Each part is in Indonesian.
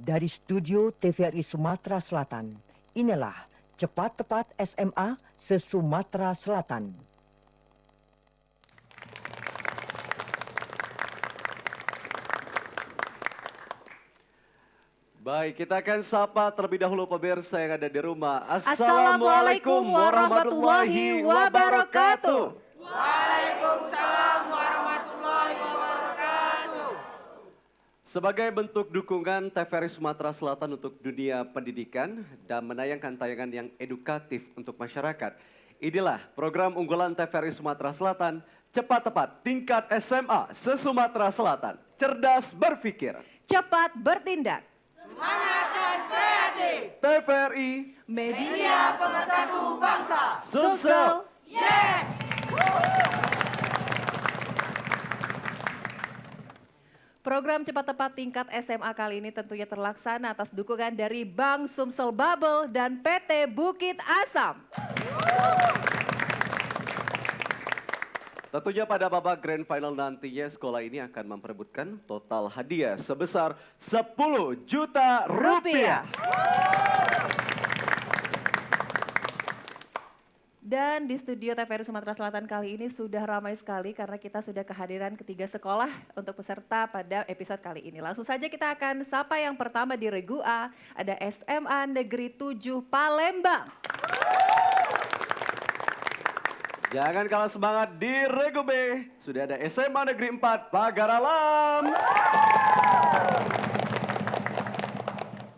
Dari studio TVRI Sumatera Selatan, inilah Cepat Tepat SMA se-Sumatera Selatan. Baik, kita akan sapa terlebih dahulu pemirsa yang ada di rumah. Assalamualaikum warahmatullahi wabarakatuh. Waalaikumsalam warahmatullahi wabarakatuh. Sebagai bentuk dukungan TVRI Sumatera Selatan untuk dunia pendidikan dan menayangkan tayangan yang edukatif untuk masyarakat. Inilah program unggulan TVRI Sumatera Selatan, Cepat Tepat Tingkat SMA se-Sumatera Selatan. Cerdas berpikir, Cepat bertindak. Semangat dan kreatif. TVRI Media pemersatu bangsa. Sumsel. Yes. Program Cepat Tepat Tingkat SMA kali ini tentunya terlaksana atas dukungan dari Bank Sumsel Bubble dan PT Bukit Asam. Tentunya pada babak grand final nantinya sekolah ini akan memperebutkan total hadiah sebesar 10 juta rupiah. Dan di studio TVRI Sumatera Selatan kali ini sudah ramai sekali karena kita sudah kehadiran ketiga sekolah untuk peserta pada episode kali ini. Langsung saja kita akan sapa yang pertama di Regu A, ada SMA Negeri 7 Palembang. Jangan kalah semangat di Regu B, sudah ada SMA Negeri 4 Pagar Alam.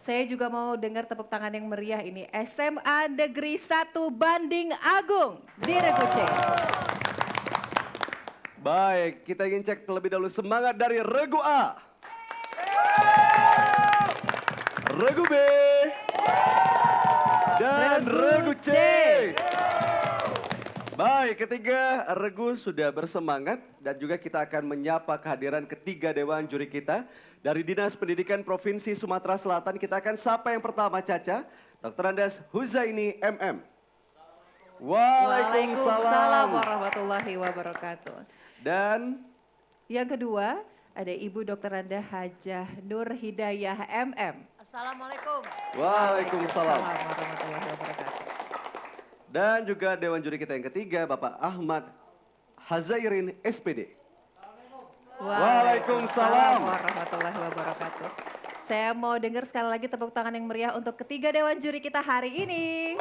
Saya juga mau dengar tepuk tangan yang meriah ini. SMA Negeri 1 Banding Agung di Regu C. Baik, kita ingin cek terlebih dahulu semangat dari Regu A. Regu B. Dan Regu C. Baik, ketiga Regu sudah bersemangat dan juga kita akan menyapa kehadiran ketiga dewan juri kita. Dari Dinas Pendidikan Provinsi Sumatera Selatan kita akan sapa yang pertama Caca, Dr. Andes Huzaini MM. Waalaikumsalam warahmatullahi wabarakatuh. Dan yang kedua ada Ibu Dr. Anda Hajah Nur Hidayah MM. Assalamualaikum. Waalaikumsalam. Warahmatullahi wabarakatuh. Dan juga dewan juri kita yang ketiga Bapak Ahmad Hazairin SPD. Waalaikumsalam warahmatullahi wabarakatuh. Saya mau dengar sekali lagi tepuk tangan yang meriah untuk ketiga dewan juri kita hari ini.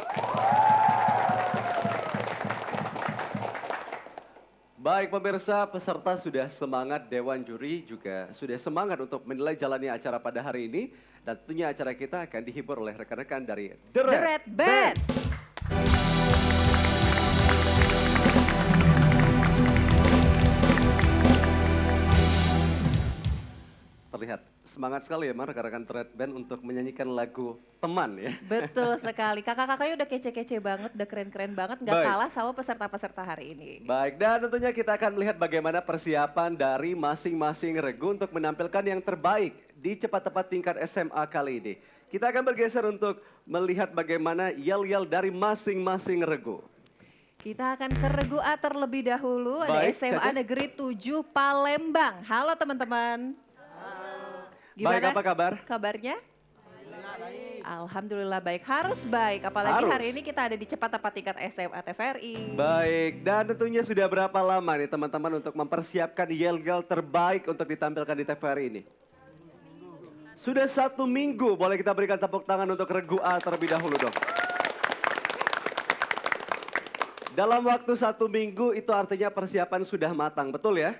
Baik pemirsa, peserta sudah semangat, dewan juri juga sudah semangat untuk menilai jalannya acara pada hari ini. Dan tentunya acara kita akan dihibur oleh rekan-rekan dari The Red Band. Terlihat semangat sekali ya rekan-rekan The Red Band untuk menyanyikan lagu Teman ya. Betul sekali, kakak-kakaknya udah kece-kece banget, udah keren-keren banget, gak Baik. kalah sama peserta-peserta hari ini. Baik, dan tentunya kita akan melihat bagaimana persiapan dari masing-masing regu untuk menampilkan yang terbaik di Cepat Tepat Tingkat SMA kali ini. Kita akan bergeser untuk melihat bagaimana yel-yel dari masing-masing regu. Kita akan ke Regu A terlebih dahulu, ada Baik, SMA Caca. Negeri 7 Palembang. Halo teman-teman. Baik, apa kabar? Kabarnya? Alhamdulillah baik, harus baik. Apalagi Harus. hari ini kita ada di Cepat Tepat Tingkat SMA TVRI. Baik, dan tentunya sudah berapa lama nih teman-teman untuk mempersiapkan yel-yel terbaik untuk ditampilkan di TVRI ini? Sudah 1 minggu, boleh kita berikan tepuk tangan untuk Regu A terlebih dahulu dong. Dalam waktu 1 minggu itu artinya persiapan sudah matang, betul ya?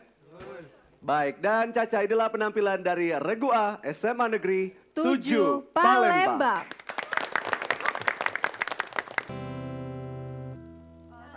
Baik, dan Caca inilah penampilan dari Regu A SMA Negeri 7 Palembang.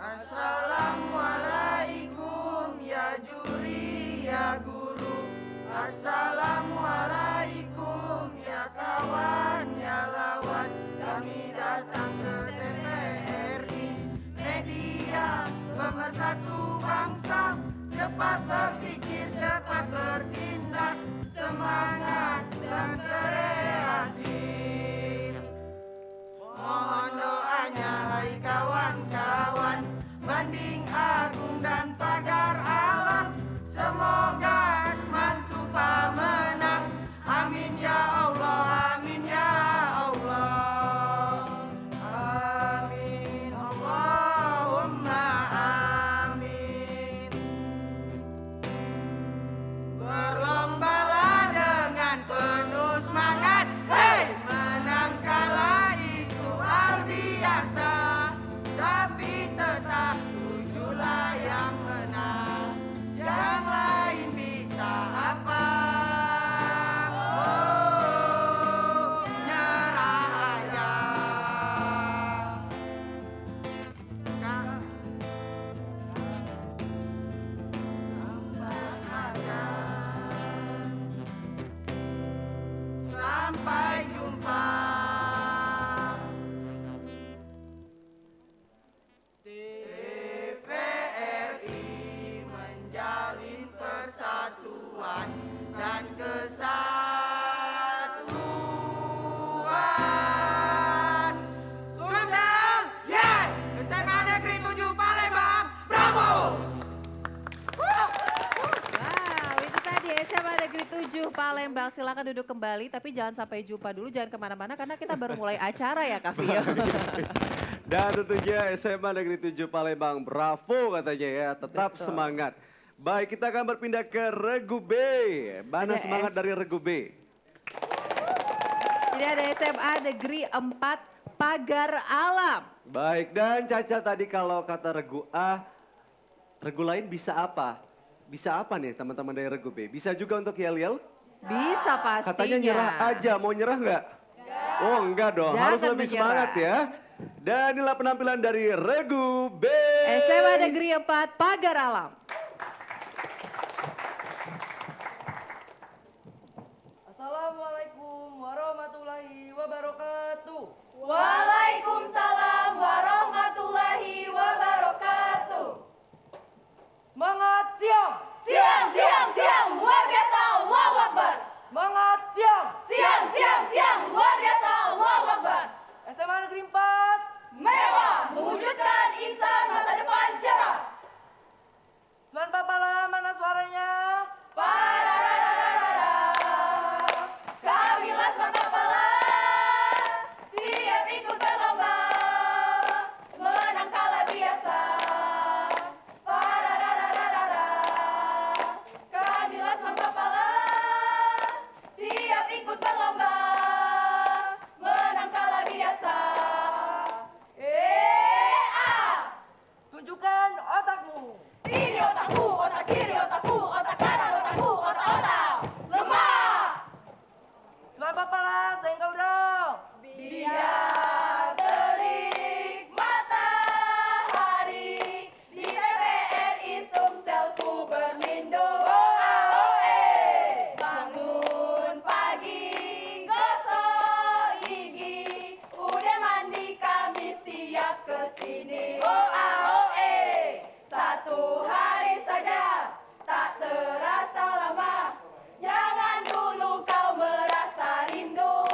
Assalamualaikum ya juri ya guru. Assalamualaikum ya kawan ya lawan. Kami datang ke TVRI, media pemersatu bangsa. Cepat berpikir, cepat bertindak, semangat dan kreatif. Mohon doanya hai kawan-kawan, Banding Agung dan Pagar Alam. Semoga mantu pemenang, amin ya Allah, amin. TVRI menjalin persatuan dan kesatuan. Sukses! Yes! SMA Negeri 7 Palembang, bravo! Wow, itu tadi SMA Negeri 7 Palembang. Silakan duduk kembali, tapi jangan sampai jumpa dulu, jangan kemana-mana karena kita baru mulai acara ya Kak Vio. Dan tentunya SMA Negeri 7 Palembang, bravo katanya ya, tetap Betul. semangat. Baik, kita akan berpindah ke Regu B. Mana Ada semangat S. dari Regu B? Jadi ada SMA Negeri 4 Pagar Alam. Baik, dan Caca tadi kalau kata Regu A, Regu lain bisa apa? Bisa apa nih teman-teman dari Regu B? Bisa juga untuk yel-yel? Bisa pastinya. Katanya nyerah aja, mau nyerah nggak? Oh enggak dong, Jangan harus lebih menyerah. semangat ya. Dan inilah penampilan dari Regu B. SMA Negeri 4 Pagar Alam. Assalamualaikum warahmatullahi wabarakatuh. Waalaikumsalam warahmatullahi wabarakatuh. Semangat siang, Siang, siang, siang, luar biasa, Allahu Akbar. semangat siang. Siang, siang, siang, luar biasa, Allahu Akbar. SMA Negeri 4. Mewah, mewujudkan insan masa depan cerah. Seman Papala, mana suaranya? Pararararara. Kamilah Seman Papala, siap ikut berlomba, menang kalah biasa. Pararararara. Kamilah Seman Papala, siap ikut berlomba, menang kalah biasa. Tunjukkan otakmu. Ini otakku, otak kiri otakku, otak kanan otakku, otak-otak lemah. Seman Papala, senggol dong. Biar terik matahari di TVRI Sumselku berlindung. Bangun pagi, gosok gigi, udah mandi kami siap kesini. Satu hari saja, tak terasa lama. Jangan dulu kau merasa rindu.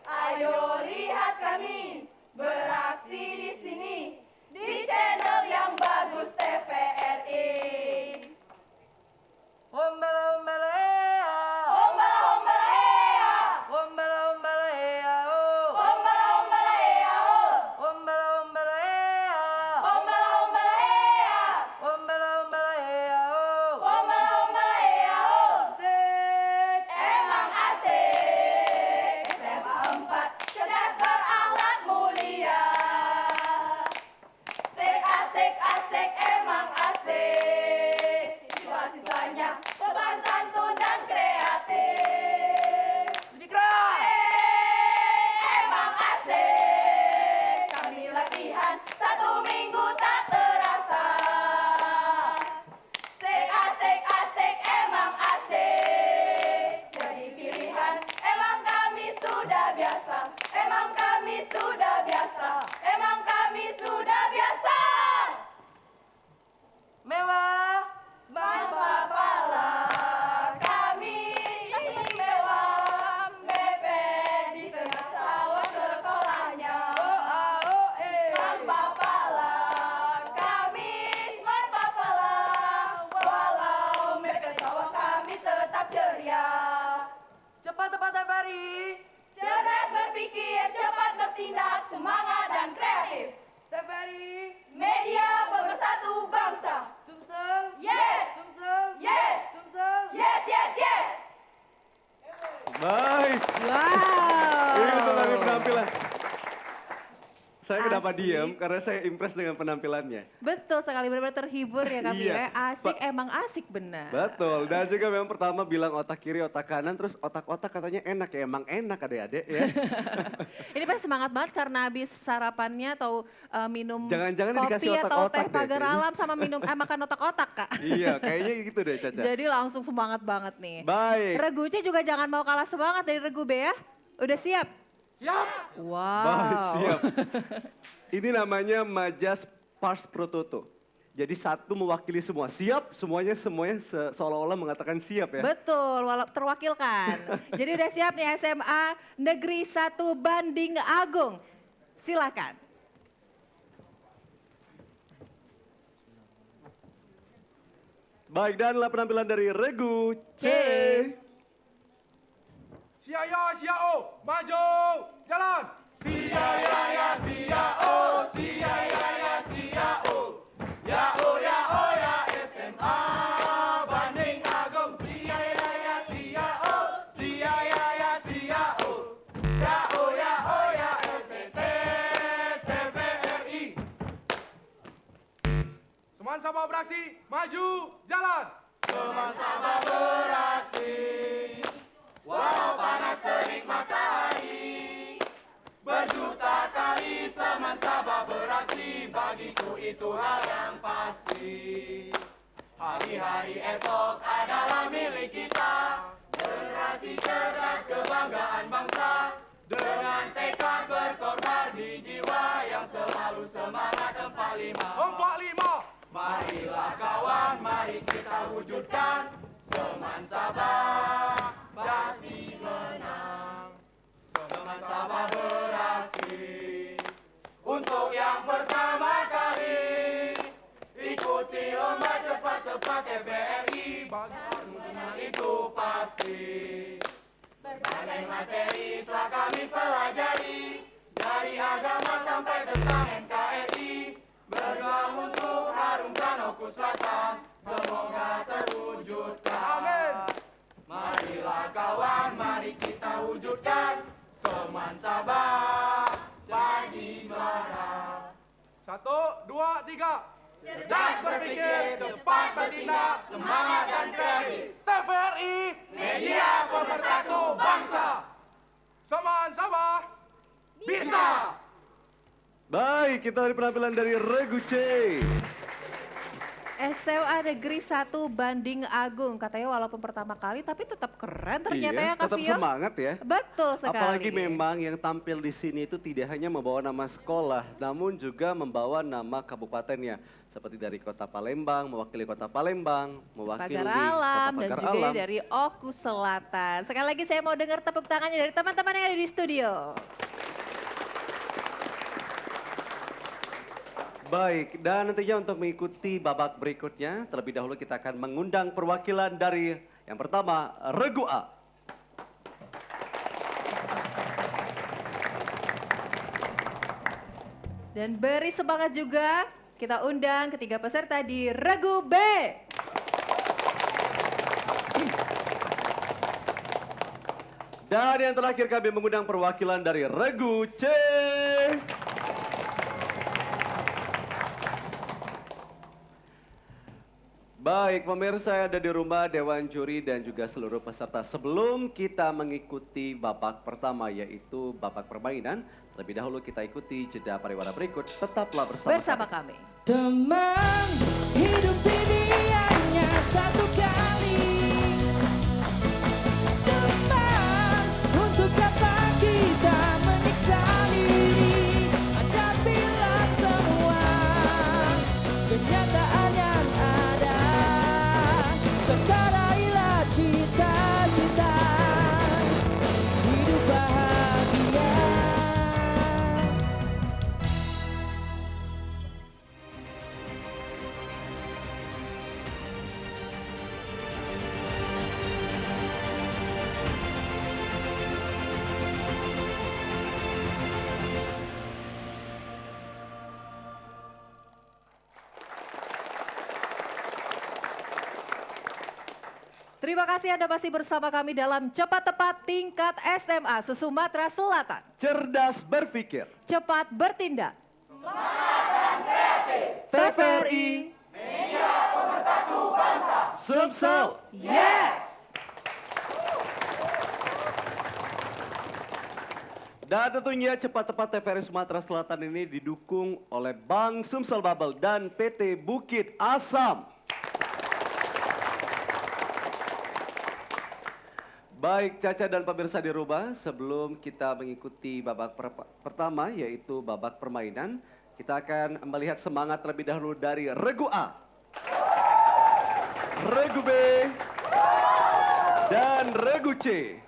Ayo lihat kami beraksi di sini di channel yang bagus TVRI. Hombala hombala hea. Hombala hombala hea, Hombala hombala hea oh. hombala hombala hea ho, Hombala hombala hea. hombala hombala hea, Hombala hombala hea oh. hombala hombala hea ho. Sek. Emang asik, SMA 4 cerdas berakhlak mulia. Asik, asik, asik, emang asik. Siswa-siswanya sopan santun dan kreatif. Lebih keras. Emang asik, kami latihan 1 minggu tak terasa. Asik, asik, asik, emang asik. Jadi pilihan, emang kami sudah biasa. Emang kami sudah biasa. Emang kami sudah biasa. Mewah. Seman Papala, kami istimewa, mepet di tengah sawah sekolahnya. Seman Papala, kami Seman Papala, walau mepet sawah kami tetap ceria. Cepat tepat TVRI. Cerdas berpikir, cepat bertindak, semangat dan kreatif. TVRI. Media pemersatu bangsa. Sumsel. Yes, Sumsel. yes, Sumsel. yes, yes, yes. Baik, Wow. itu tadi penampilan. Saya kenapa Asik. diam? Karena saya impress dengan penampilannya. Betul sekali, benar-benar terhibur ya Kak Vio. Iya. Asik, emang asik benar. Betul, dan juga memang pertama bilang otak kiri, otak kanan, terus otak-otak katanya enak ya, emang enak adik-adik ya. Ini pasti semangat banget karena habis sarapannya atau minum Jangan-jangan kopi dikasih atau otak-otak teh deh pagar kayaknya. alam sama makan otak-otak Kak. Iya, kayaknya gitu deh Caca. Jadi langsung semangat banget nih. Baik, Regu C juga jangan mau kalah semangat dari Regu B ya. Udah siap? Siap. Wow. baik siap. Ini namanya Majas Pars Prototo. Jadi satu mewakili semua. Siap, semuanya seolah-olah mengatakan siap ya. Betul, terwakilkan. Jadi udah siap nih SMA Negeri 1 Banding Agung. Silakan. Baik, dan penampilan dari Regu C. Sia ya, sia o, maju, jalan. Sia ya ya, sia o, sia ya ya, sia o. Ya o ya SMA Banding Agung. Sia ya ya, sia o, sia ya ya, sia o. Ya o ya SPT TVRI. Seman Sabah beraksi, maju, jalan. Seman Sabah beraksi. Walau panas terik matahari, berjuta kali Seman Sabah beraksi, bagiku itu hal yang pasti. Hari-hari esok adalah milik kita, generasi cerdas kebanggaan bangsa. Dengan tekad berkorban di jiwa yang selalu semangat 45. Marilah kawan, mari kita wujudkan Seman Sabah pasti menang. Seman Sabah beraksi untuk yang pertama kali. Ikuti lomba cepat-cepat TVRI, menang itu pasti. Berbagai materi telah kami pelajari, dari agama sampai tentang NKRI. Berjuang untuk harumkan Oku Selatan, semoga terwujudkan. Amin. Marilah kawan, mari kita wujudkan Seman Sabah pagi merah. 1, 2, 3. Cerdas berpikir, cepat bertindak, semangat dan kreatif. TVRI, media pemersatu bangsa. Seman Sabah bisa. Baik, kita dari penampilan dari Regu C. SMA Negeri 1 Banding Agung. Katanya walaupun pertama kali tapi tetap keren ternyata ya Kak tetap Vio. semangat ya. Betul sekali. Apalagi memang yang tampil di sini itu tidak hanya membawa nama sekolah, namun juga membawa nama kabupatennya. Seperti dari Kota Palembang, mewakili Kota Palembang, mewakili Pagar Alam Kota dan Pagar juga Alam. dari Oku Selatan. Sekali lagi saya mau dengar tepuk tangannya dari teman-teman yang ada di studio. Baik, dan nantinya untuk mengikuti babak berikutnya, terlebih dahulu kita akan mengundang perwakilan dari yang pertama, Regu A. Dan beri semangat juga, kita undang ketiga peserta di Regu B. Dan yang terakhir kami mengundang perwakilan dari Regu C. Baik, pemirsa yang ada di rumah, Dewan Juri dan juga seluruh peserta. Sebelum kita mengikuti babak pertama yaitu babak permainan, terlebih dahulu kita ikuti jeda pariwara berikut. Tetaplah bersama Kami. Teman, hidup ini hanya satu kali. Teman, untuk apa kita menyiksa diri? Hadapilah semua kenyataan yang ada. Sekarailah cita-cita hidup bahagia. Terima kasih Anda masih bersama kami dalam Cepat Tepat tingkat SMA se-Sumatera Selatan. Cerdas berpikir. Cepat bertindak. TVRI. Media Pemersatu Bangsa. Sumsel. Yes! Dan tentunya Cepat Tepat TVRI Sumatera Selatan ini didukung oleh Bank Sumsel Bubble dan PT Bukit Asam. Baik Caca dan pemirsa di rumah, sebelum kita mengikuti babak pertama yaitu babak permainan, Kita akan melihat semangat terlebih dahulu dari regu A, regu B, dan regu C.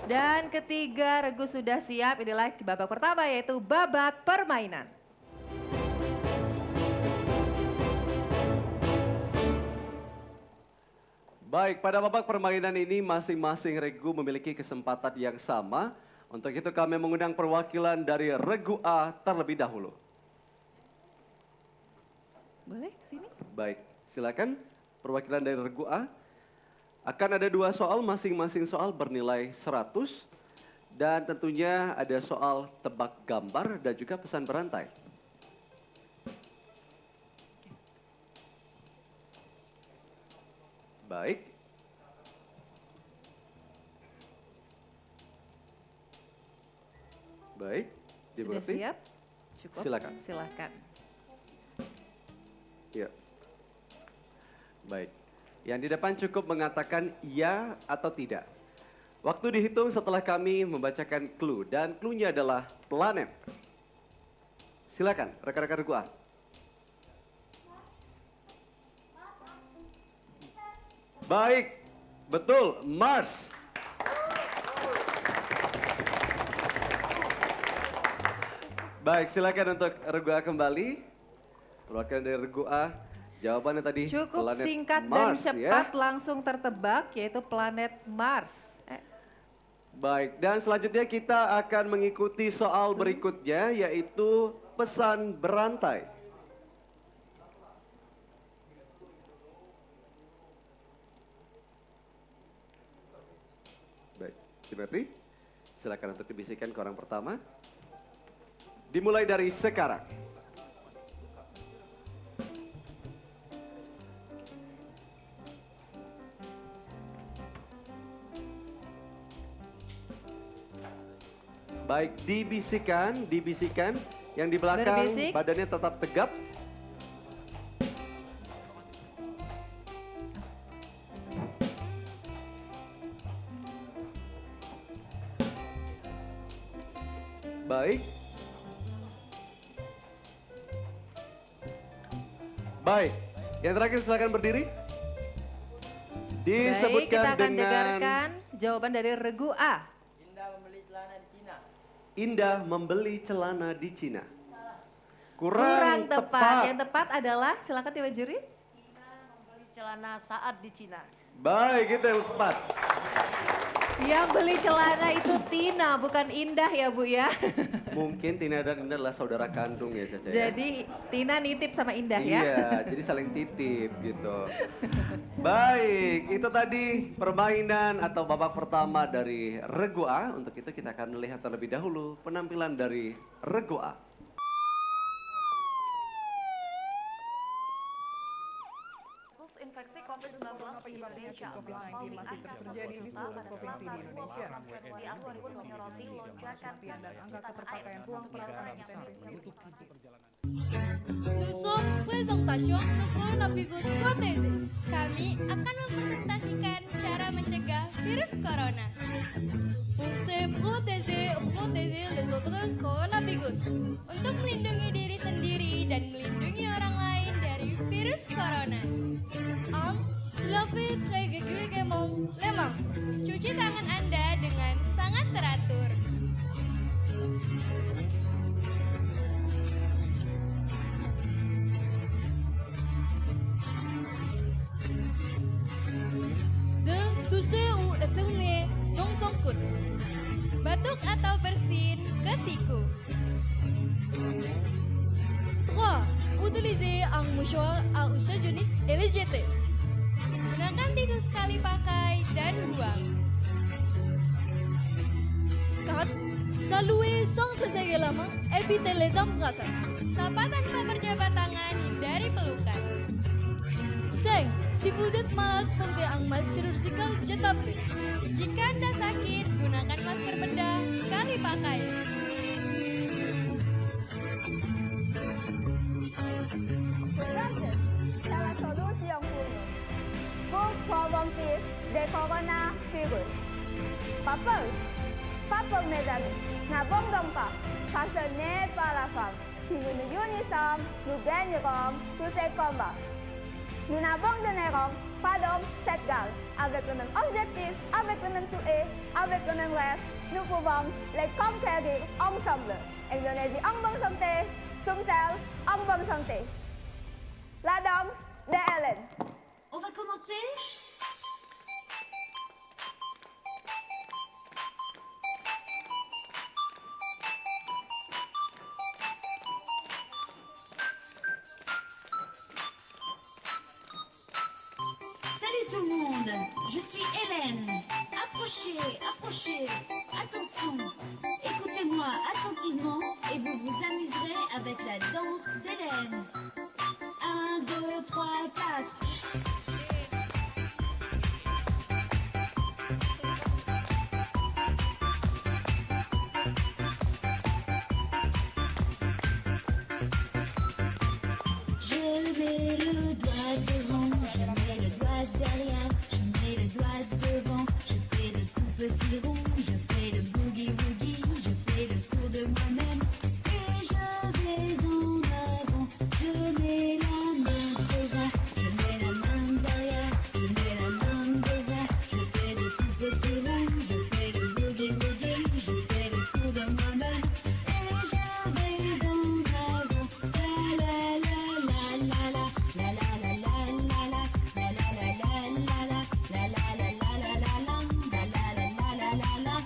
Dan ketiga regu sudah siap, inilah babak pertama yaitu babak permainan. Baik, pada babak permainan ini masing-masing regu memiliki kesempatan yang sama. Untuk itu kami mengundang perwakilan dari regu A terlebih dahulu. Boleh sini? Baik, silakan perwakilan dari regu A. Akan ada 2 soal, masing-masing soal bernilai 100. Dan tentunya ada soal tebak gambar dan juga pesan berantai. Baik. Baik, Sudah dimengerti? siap? Cukup? Silakan. Silakan. Ya. Baik. Yang di depan cukup mengatakan iya atau tidak. Waktu dihitung setelah kami membacakan clue dan clue-nya adalah planet. Silakan, rekan-rekan regu A. Baik, betul, Mars. Baik, silakan untuk regu A kembali. Perwakilan dari regu A, jawabannya tadi Cukup planet singkat Mars, dan cepat langsung tertebak yaitu planet Mars. Baik, dan selanjutnya kita akan mengikuti soal berikutnya yaitu pesan berantai. Baik, dimengerti? Silakan untuk dibisikkan ke orang pertama. Dimulai dari sekarang. Baik, dibisikkan. Yang di belakang Berbisik. badannya tetap tegap. Baik. Baik, yang terakhir silakan berdiri. Baik, Disebutkan kita akan dengan dengarkan jawaban dari regu A. Indah membeli celana di Cina. Kurang tepat. Yang tepat adalah, silakan Dewa Juri. Membeli celana saat di Cina. Baik, itu yang tepat. Yang beli celana itu Tina, bukan Indah ya Bu ya. Mungkin Tina dan Indah adalah saudara kandung ya Caca ya? Jadi Tina nitip sama Indah ya. Iya, jadi saling titip gitu. Baik, itu tadi permainan atau babak pertama dari regu A. Untuk itu kita akan melihat terlebih dahulu penampilan dari regu A. Kasus infeksi COVID-19 di Indonesia melampaui angka 1 juta pada Selasa 24 Februari 2020 menyoroti lonjakan kasus di tanah air. Nous sommes présentation de coronavirus protégé. Kami akan mempresentasikan cara mencegah virus corona. Pour se protéger les autres coronavirus. Untuk melindungi diri sendiri dan melindungi orang lain dari virus corona. Se laver très régulièrement les mains. Cuci tangan Anda dengan sangat teratur. De tousser ou éternuer dans son coude. Batuk atau bersin ke siku. 3. Utiliser un mouchoir à usage unique et le jeter. Gunakan tisu sekali pakai dan buang. 4. Saluer sans se serrer la main, éviter les embrasades. Sapa tanpa berjabat tangan, hindari pelukan. 5. Si vous êtes malade, portez un masque chirurgical jetable. Jika Anda sakit, gunakan masker bedah sekali pakai. La solution pour prévenir des coronavirus. Pas peur, pas pour mes amis. N'abandonnons pas, car ce n'est pas la fin. Si nous nous unissons, nous gagnerons tous ces combats. Nous n'abandonnerons pas d'homme cette gare. Avec le même objectif, avec le même souhait, avec le même rêve, nous pouvons les conquérir ensemble. Indonésie en bonne santé, Sumsel en bonne santé. La danse de Hélène. On va commencer? Salut tout le monde, je suis Hélène. Approchez, approchez, attention, écoutez-moi attentivement et vous vous amuserez avec la danse d'Hélène. 1, 2, 3, 4. Je mets le doigt devant, je mets le doigt derrière, je mets le doigt devant, je fais le tout petit rond, je fais le boogie woogie, je fais le tour de moi-même et je vais en avant. Je mets la main devant, je mets la main derrière, je mets la main devant, je fais le tout petit rond, je fais le boogie woogie, je fais le tour de moi-même et je vais en avant. La la la la la la la la la la la la la la la la la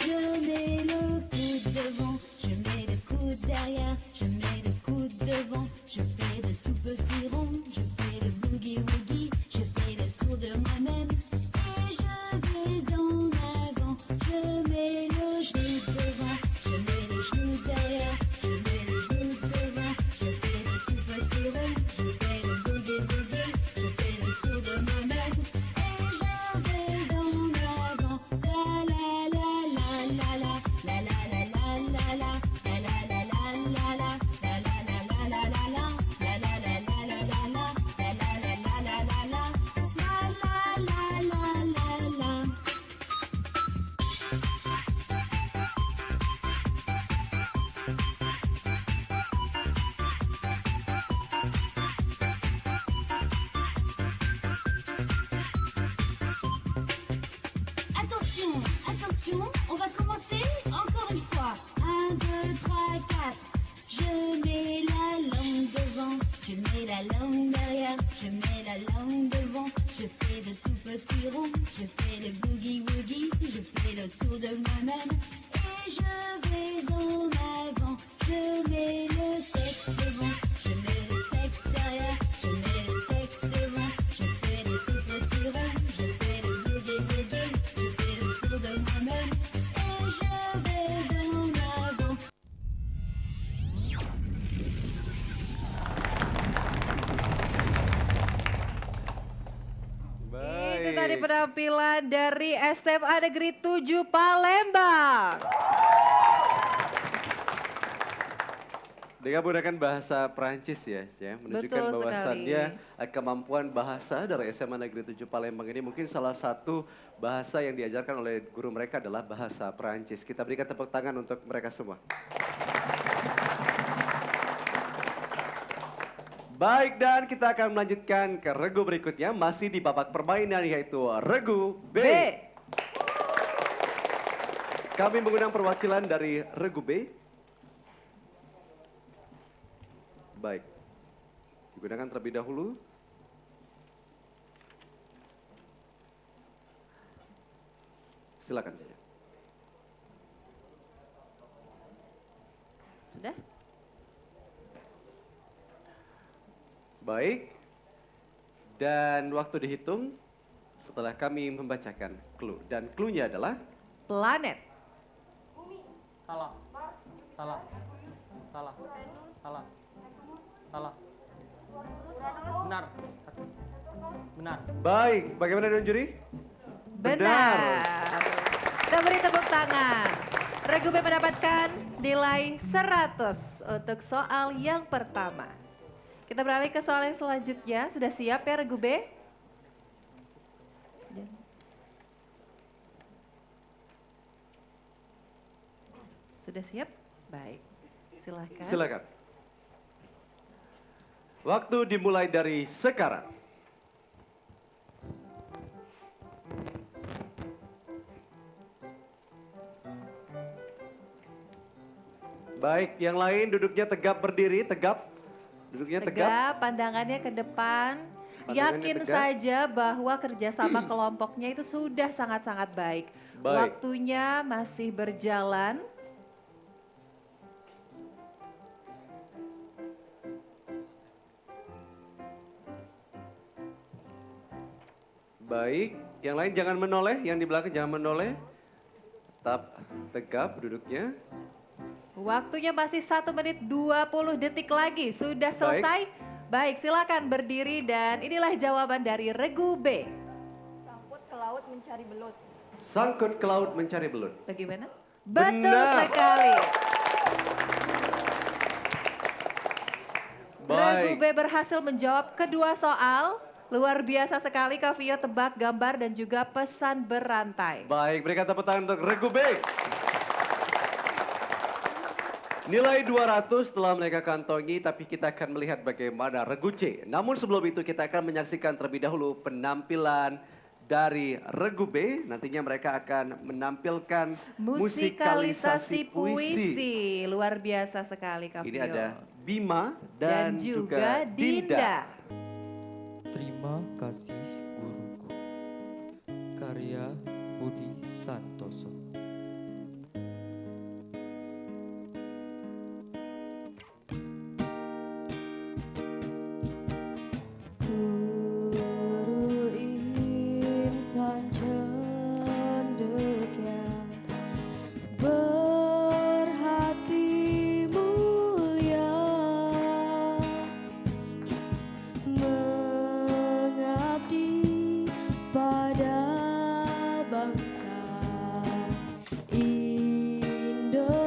Je mets le coude devant, je mets le coude derrière, je mets le coude devant, je fais de tout petits ronds, je fais le boogie woogie, je fais le tour de moi-même et je vais en avant. Je mets le genou devant, je mets le genou derrière, je mets le genou devant, je fais de tout petits ronds, je fais le boogie woogie, je fais le tour de moi-même et je vais en avant. La la la la la la la la la la la Attention, attention, on va commencer encore une fois. 1, 2, 3, 4. Je mets la langue devant, je mets la langue derrière, je mets la langue devant, je fais de tout petits ronds, je fais le boogie woogie, je fais le tour de moi-même et je vais en avant. Je mets le sexe devant, je mets le sexe derrière, je mets le sexe devant, je fais de tout petits ronds, je fais le boogie woogie, je fais le tour de moi-même et je vais en avant. Itu tadi penampilan dari SMA Negeri 7 Palembang. Dengan menggunakan bahasa Perancis ya, menunjukkan Betul bahwasannya kemampuan bahasa dari SMA Negeri 7 Palembang ini mungkin salah satu bahasa yang diajarkan oleh guru mereka adalah bahasa Perancis. Kita berikan tepuk tangan untuk mereka semua. Baik, dan kita akan melanjutkan ke regu berikutnya, masih di babak permainan yaitu regu B. Kami mengundang perwakilan dari regu B. Baik, digunakan terlebih dahulu. Silakan saja. Sudah? Baik, dan waktu dihitung setelah kami membacakan clue. Dan clue-nya adalah Planet. Salah. Salah. Salah. Salah. Salah. Benar. Benar. baik. Bagaimana dengan juri? Benar. Kita beri tepuk tangan. Regu B mendapatkan nilai 100 untuk soal yang pertama. Kita beralih ke soal yang selanjutnya. Sudah siap ya Regu B? Sudah siap? Baik. Silakan. Silakan. Waktu dimulai dari sekarang. Baik, yang lain duduknya tegap berdiri, tegap. Duduknya tegap. Tegap, pandangannya ke depan. Pandangannya Yakin tegap. saja bahwa kerjasama kelompoknya itu sudah sangat-sangat baik. Baik. Waktunya masih berjalan. Baik, yang lain jangan menoleh, yang di belakang jangan menoleh. Tetap tegap duduknya. Waktunya masih 1 menit 20 detik lagi. Sudah selesai? Baik, silakan berdiri dan inilah jawaban dari Regu B. Sangkut ke laut mencari belut. Sangkut ke laut mencari belut. Bagaimana? Benar. Betul sekali. Regu Baik. B berhasil menjawab kedua soal. Luar biasa sekali Kak Vio, tebak gambar dan juga pesan berantai. Baik, berikan tepuk tangan untuk Regu B. Nilai 200 telah mereka kantongi, tapi kita akan melihat bagaimana Regu C. Namun sebelum itu kita akan menyaksikan terlebih dahulu penampilan dari Regu B. Nantinya mereka akan menampilkan Musikalisasi puisi. Luar biasa sekali Kak Ini Vio. ada Bima dan juga Dinda. Terima kasih guruku. Karya Budi Santoso. Guru insan cendekia berhati mulia, mengabdi pada bangsa Indonesia.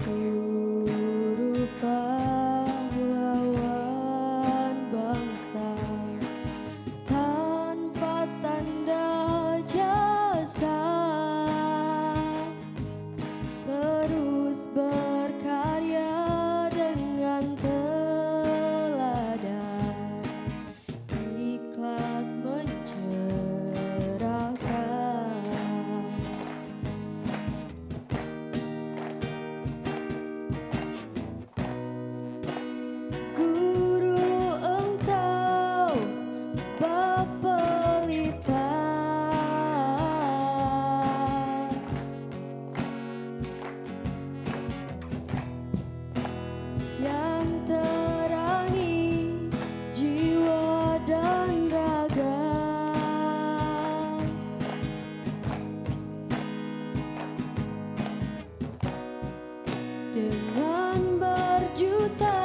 Guru pahlawan bangsa tanpa tanda jasa, terus berkarya dengan teladan, ikhlas mencerahkan. Guru engkau bapelita, yang terangi jiwa dan raga, dengan berjuta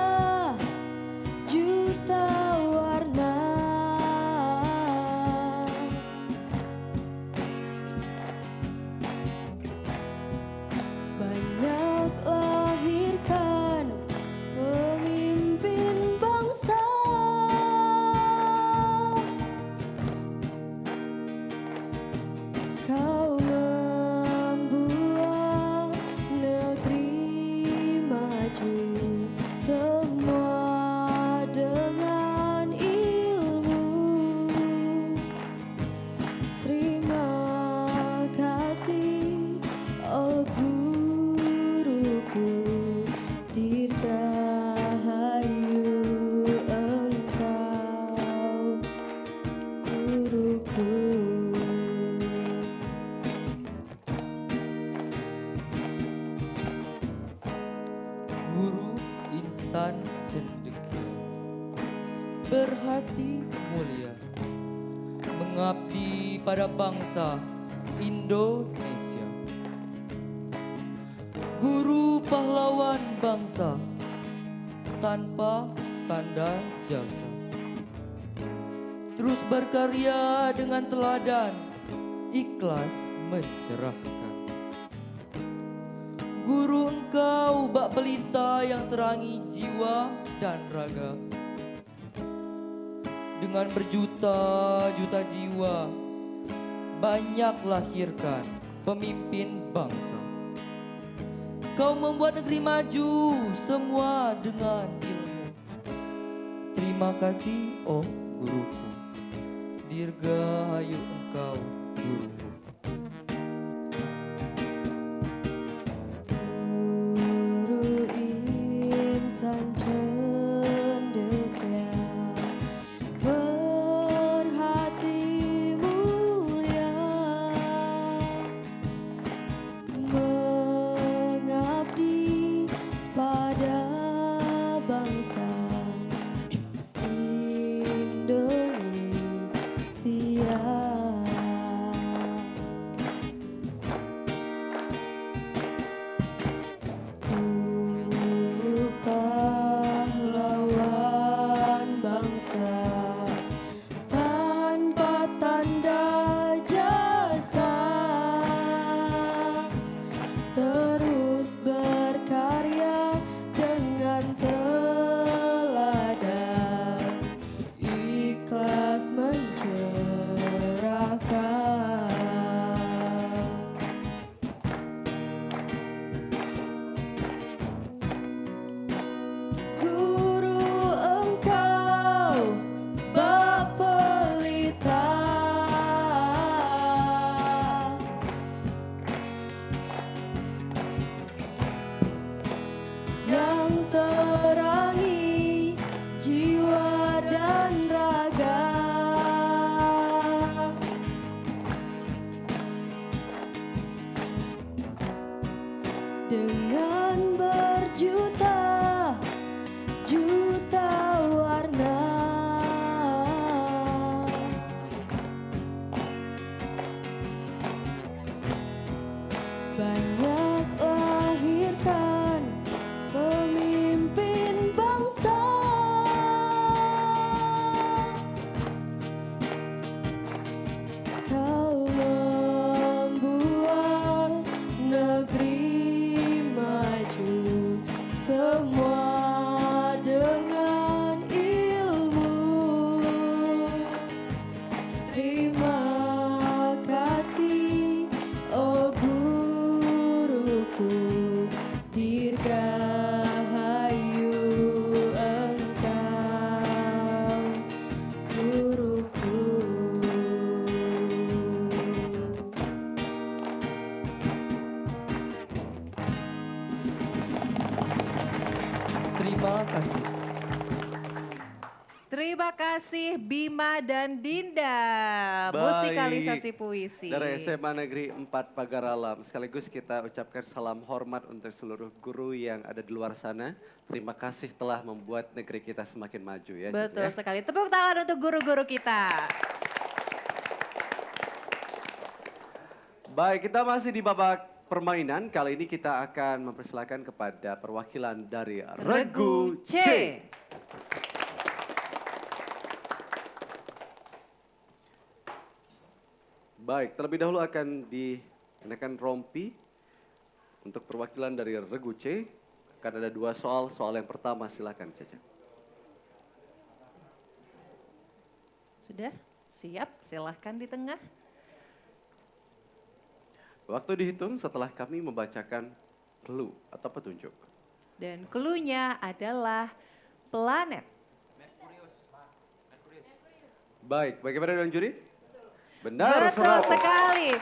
juta warna, banyak lahirkan pemimpin bangsa. Kau membuat negeri maju, semua dengan ilmu. Terima kasih, oh guruku, dirgahayu engkau, guruku. Guru insan cendekia berhati mulia, mengabdi pada bangsa Indonesia. Guru pahlawan bangsa tanpa tanda jasa. Terus berkarya dengan teladan, ikhlas mencerahkan. Guru engkau bak pelita yang terangi jiwa dan raga. Dengan berjuta-juta jiwa, banyak lahirkan pemimpin bangsa. Kau membuat negeri maju, semua dengan ilmu. Terima kasih, oh guruku. Dirgahayu engkau, guruku. Guru insan cendekia, berhati mulia, mengabdi pada bangsa Indonesia. Guru pahlawan bangsa tanpa tanda jasa, terus berkarya dengan teladan, ikhlas mencerahkan. Guru engkau bak pelita, yang terangi jiwa dan raga. Dengan berjuta-juta warna, banyak lahirkan pemimpin bangsa. Kau membuat negeri maju, semua dengan ilmu. Terima kasih, oh guruku. Dirgahayu engkau, guruku. Terima kasih. Terima kasih Bima dan Dinda. Baik. Musikalisasi puisi. Dari SMA Negeri 4 Pagar Alam. Sekaligus kita ucapkan salam hormat untuk seluruh guru yang ada di luar sana. Terima kasih telah membuat negeri kita semakin maju ya. Cici, Betul ya. sekali. Tepuk tangan untuk guru-guru kita. Baik, kita masih di babak permainan. Kali ini kita akan mempersilakan kepada perwakilan dari Regu C. Baik, terlebih dahulu akan dikenakan rompi untuk perwakilan dari Regu C. Akan ada 2 soal. Soal yang pertama silakan Caca. Sudah siap? Silahkan di tengah. Waktu dihitung setelah kami membacakan clue atau petunjuk. Dan clue-nya adalah planet. Baik, bagaimana dengan juri? Benar, Betul 100. sekali.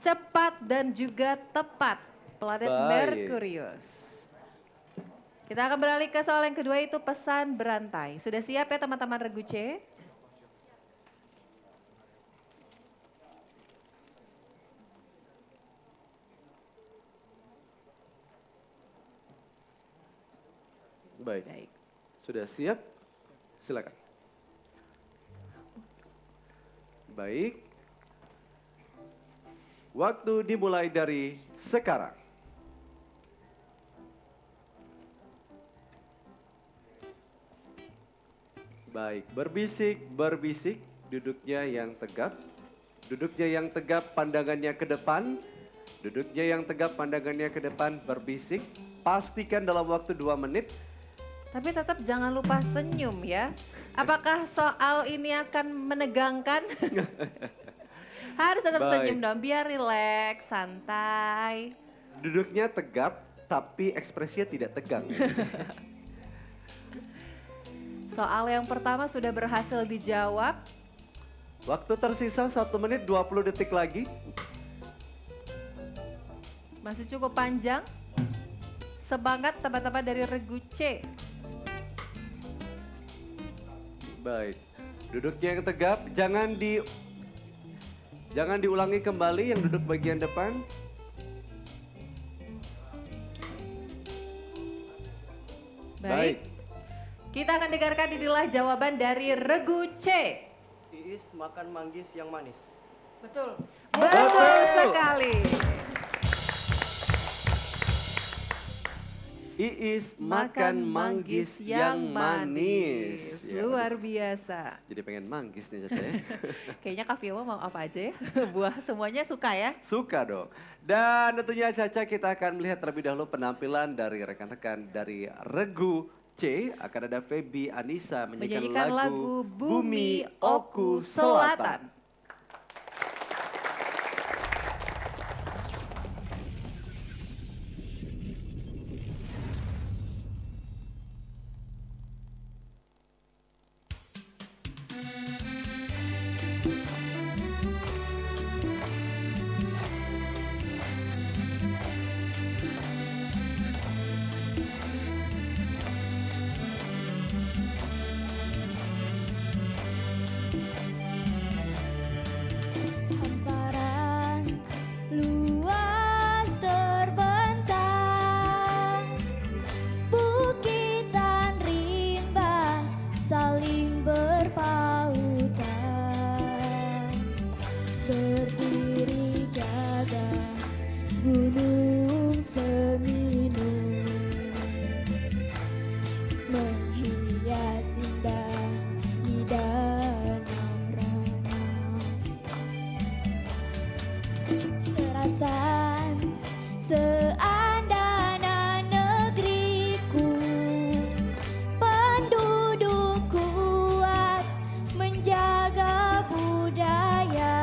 Cepat dan juga tepat. Planet Baik. Merkurius. Kita akan beralih ke soal yang kedua, itu pesan berantai. Sudah siap ya teman-teman Regu C? Baik. Sudah siap? Silakan. Baik. Waktu dimulai dari sekarang. Baik, berbisik, duduknya yang tegap. Duduknya yang tegap, pandangannya ke depan. Duduknya yang tegap, pandangannya ke depan, berbisik. Pastikan dalam waktu 2 menit. Tapi tetap jangan lupa senyum ya. Apakah soal ini akan menegangkan? Harus tetap Baik. senyum dong, biar rileks, santai. Duduknya tegap, tapi ekspresinya tidak tegang. Soal yang pertama sudah berhasil dijawab. Waktu tersisa 1 menit 20 detik lagi. Masih cukup panjang. Semangat teman-teman dari Regu C. Baik, duduknya yang tegap, jangan diulangi kembali yang duduk bagian depan. Baik. Kita akan dengarkan inilah jawaban dari Regu C. Iis makan manggis yang manis. Betul. Betul sekali. Iis makan manggis yang manis. Ya, Luar biasa. jadi pengen manggis nih Caca ya. Kayaknya Kak Firma mau apa aja ya? Buah semuanya suka ya? Suka dong. Dan tentunya Caca kita akan melihat terlebih dahulu penampilan dari rekan-rekan dari Regu C. Akan ada Feby Anissa Menyanyikan lagu Bumi Oku Selatan. Hamparan luas terbentang, bukitan rimba saling berpautan, berdiri gagah gunung Seminung, menghias indah di danau Ranau. Serasan seandana negeriku, penduduk kuat menjaga budaya.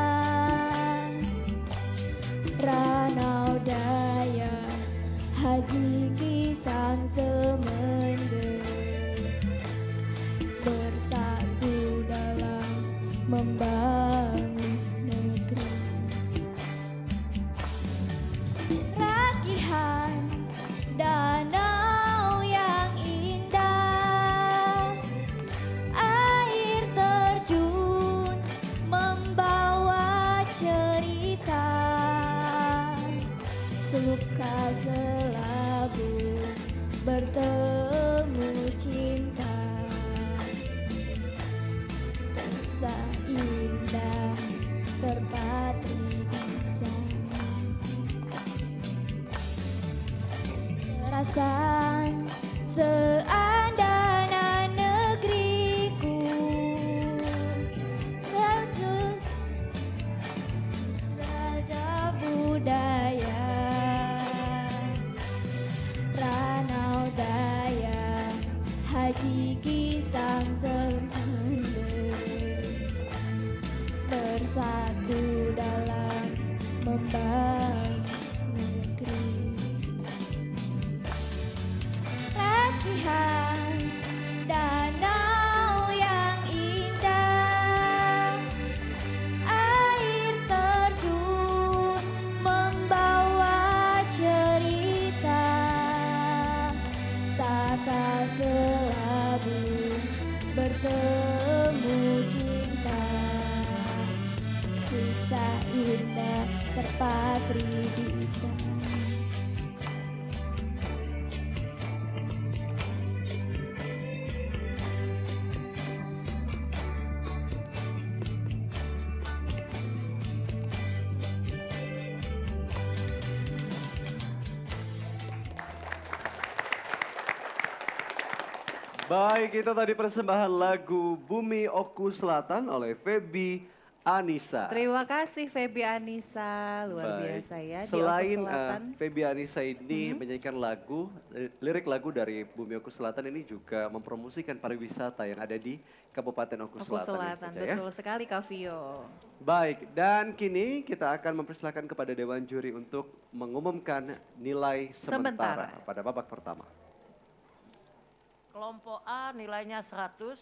Ranau Daya, Haji Kisang Semende, bersatu dalam membangun negeri. Rakihan danau yang indah, air terjun membawa cerita, seluka selabu bertemu cinta, kisah indah terpatri di sana. Serasan seandana negeriku, gajah budaya. Ranau Daya, Haji Kisang Semende, bersatu dalam membangun negeri. Rakihan danau yang indah, air terjun membawa cerita, saka selabu bertemu cinta, kisah indah terpatri di sana. Baik, itu tadi persembahan lagu Bumi Oku Selatan oleh Feby Anissa. Terima kasih Feby Anissa, luar Baik. biasa ya. Di Selain Oku Selatan. Feby Anissa ini menyanyikan lagu, lirik lagu dari Bumi Oku Selatan ini juga mempromosikan pariwisata yang ada di Kabupaten Oku Oku Selatan. Selatan, ya, betul sekali Kak Vio. Baik, dan kini kita akan mempersilahkan kepada Dewan Juri untuk mengumumkan nilai sementara pada babak pertama. Kelompok A nilainya 100,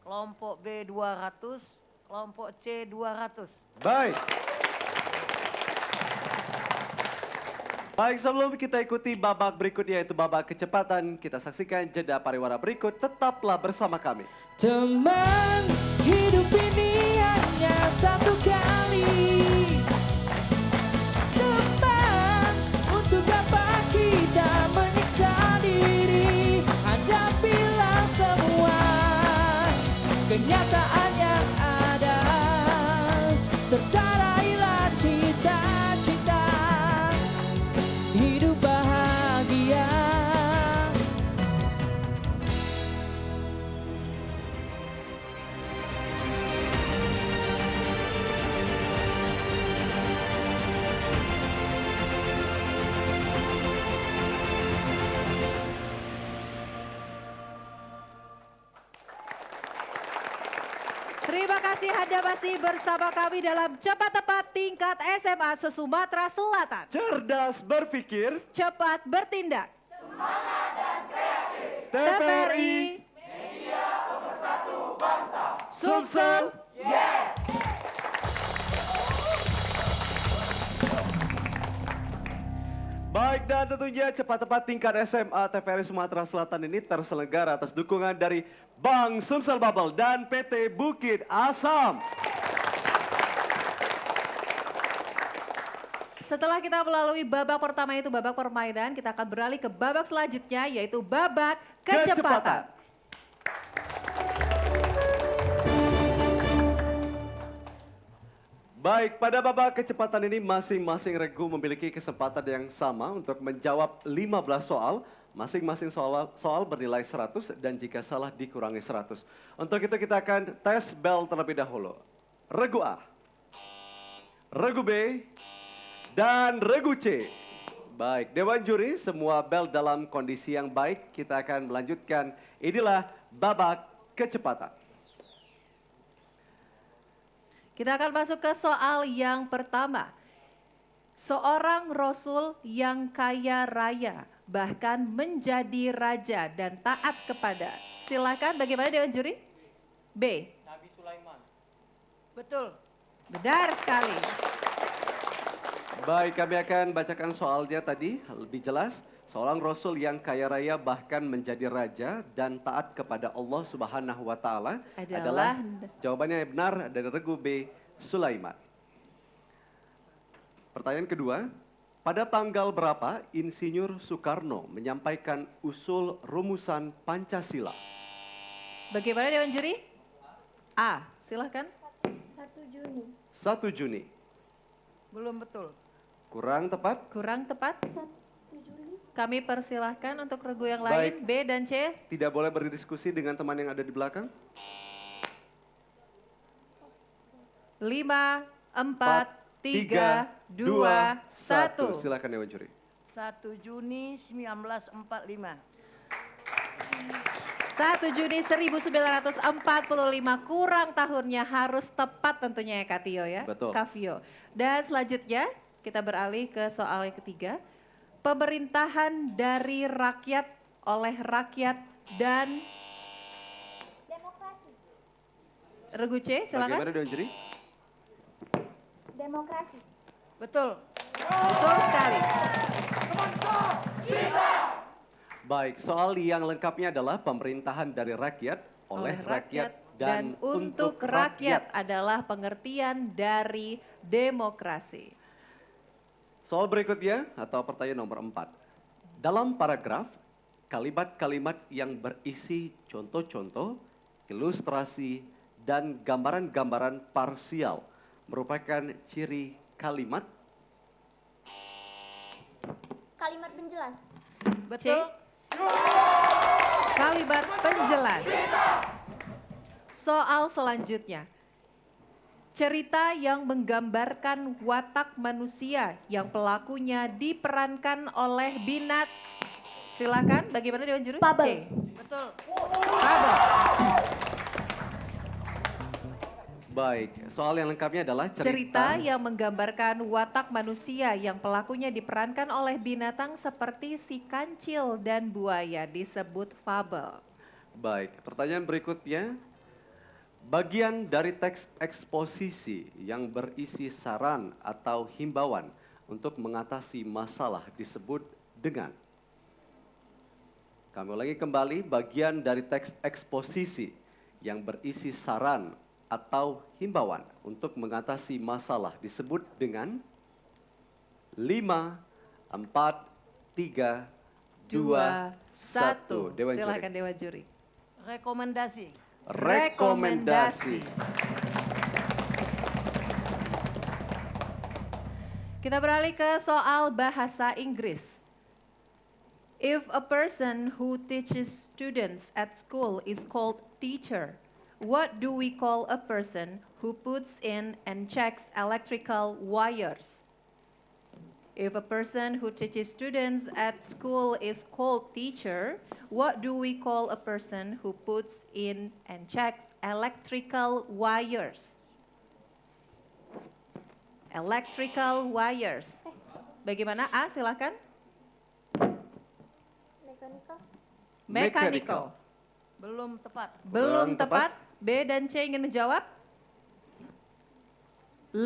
kelompok B 200, kelompok C 200. Baik. Baik, sebelum kita ikuti babak berikutnya yaitu babak kecepatan, kita saksikan jeda pariwara berikut. Tetaplah bersama kami. Teman, hidup ini hanya satu kali. Teman, untuk apa kita menyiksa diri? Hadapilah semua kenyataan yang ada, serta raihlah cita-cita hidup bahagia. Terima kasih Anda masih bersama kami dalam Cepat Tepat tingkat SMA se-Sumatera Selatan. Cerdas berpikir, cepat bertindak. Semangat dan kreatif. TVRI. Media pemersatu bangsa. Sumsel. Yes. baik dan tentunya Cepat Tepat tingkat SMA TVRI Sumatera Selatan ini terselenggara atas dukungan dari Bank Sumsel Bubble dan PT Bukit Asam. Setelah kita melalui babak pertama itu babak permainan, kita akan beralih ke babak selanjutnya yaitu babak kecepatan. Baik, pada babak kecepatan ini masing-masing regu memiliki kesempatan yang sama untuk menjawab 15 soal. Masing-masing soal bernilai 100 dan jika salah dikurangi 100. Untuk itu kita akan tes bel terlebih dahulu. Regu A, regu B, dan regu C. Baik, Dewan Juri semua bel dalam kondisi yang baik. Kita akan melanjutkan. Inilah babak kecepatan. Kita akan masuk ke soal yang pertama. Seorang rasul yang kaya raya, bahkan menjadi raja dan taat kepada. Silakan bagaimana Dewan Juri? B. Nabi Sulaiman. Betul. Benar sekali. Baik, kami akan bacakan soalnya tadi lebih jelas. Seorang rasul yang kaya raya bahkan menjadi raja dan taat kepada Allah Subhanahu wa taala adalah jawabannya yang benar dari regu B, Sulaiman. Pertanyaan kedua, pada tanggal berapa Insinyur Soekarno menyampaikan usul rumusan Pancasila? Bagaimana Dewan Juri? A, silahkan. 1 Juni. 1 Juni. Belum betul. Kurang tepat? Kurang tepat. 1 Juli. Kami persilahkan untuk regu yang lain, Baik. B dan C. Tidak boleh berdiskusi dengan teman yang ada di belakang. 5, 4, 3, 2, 1. Silakan Dewan Juri. 1 Juni 1945. 1 Juni 1945 kurang tahunnya harus tepat tentunya ya Kak Tio ya. Betul. Kak Vio. Dan selanjutnya kita beralih ke soal yang ketiga. Pemerintahan dari rakyat, oleh rakyat dan Demokrasi. regu C silakan. Bagaimana Dewan Juri? Demokrasi. Betul. Betul sekali. Baik, soal yang lengkapnya adalah pemerintahan dari rakyat, oleh rakyat, dan untuk rakyat adalah pengertian dari demokrasi. Soal berikutnya atau pertanyaan nomor 4. Dalam paragraf, kalimat-kalimat yang berisi contoh-contoh, ilustrasi, dan gambaran-gambaran parsial merupakan ciri kalimat. Kalimat penjelas. Betul. Kalimat penjelas. Soal selanjutnya. Cerita yang menggambarkan watak manusia yang pelakunya diperankan oleh binat. Silakan, bagaimana Dewan Juri? Fabel. C. Betul. Fabel. Baik, soal yang lengkapnya adalah Cerita yang menggambarkan watak manusia yang pelakunya diperankan oleh binatang seperti si kancil dan buaya disebut fabel. Baik, pertanyaan berikutnya. Bagian dari teks eksposisi yang berisi saran atau himbauan untuk mengatasi masalah disebut dengan. Kami ulangi kembali, bagian dari teks eksposisi yang berisi saran atau himbauan untuk mengatasi masalah disebut dengan 5, 4, 3, 2, 1. Dewan Juri. Silakan Dewan Juri. Rekomendasi. Rekomendasi. Kita beralih ke soal bahasa Inggris. If a person who teaches students at school is called teacher, what do we call a person who puts in and checks electrical wires? If a person who teaches students at school is called teacher, what do we call a person who puts in and checks electrical wires? Electrical wires. Bagaimana? A, silakan. Mechanical. Mechanical. Belum tepat. Belum tepat. B dan C ingin menjawab? 5,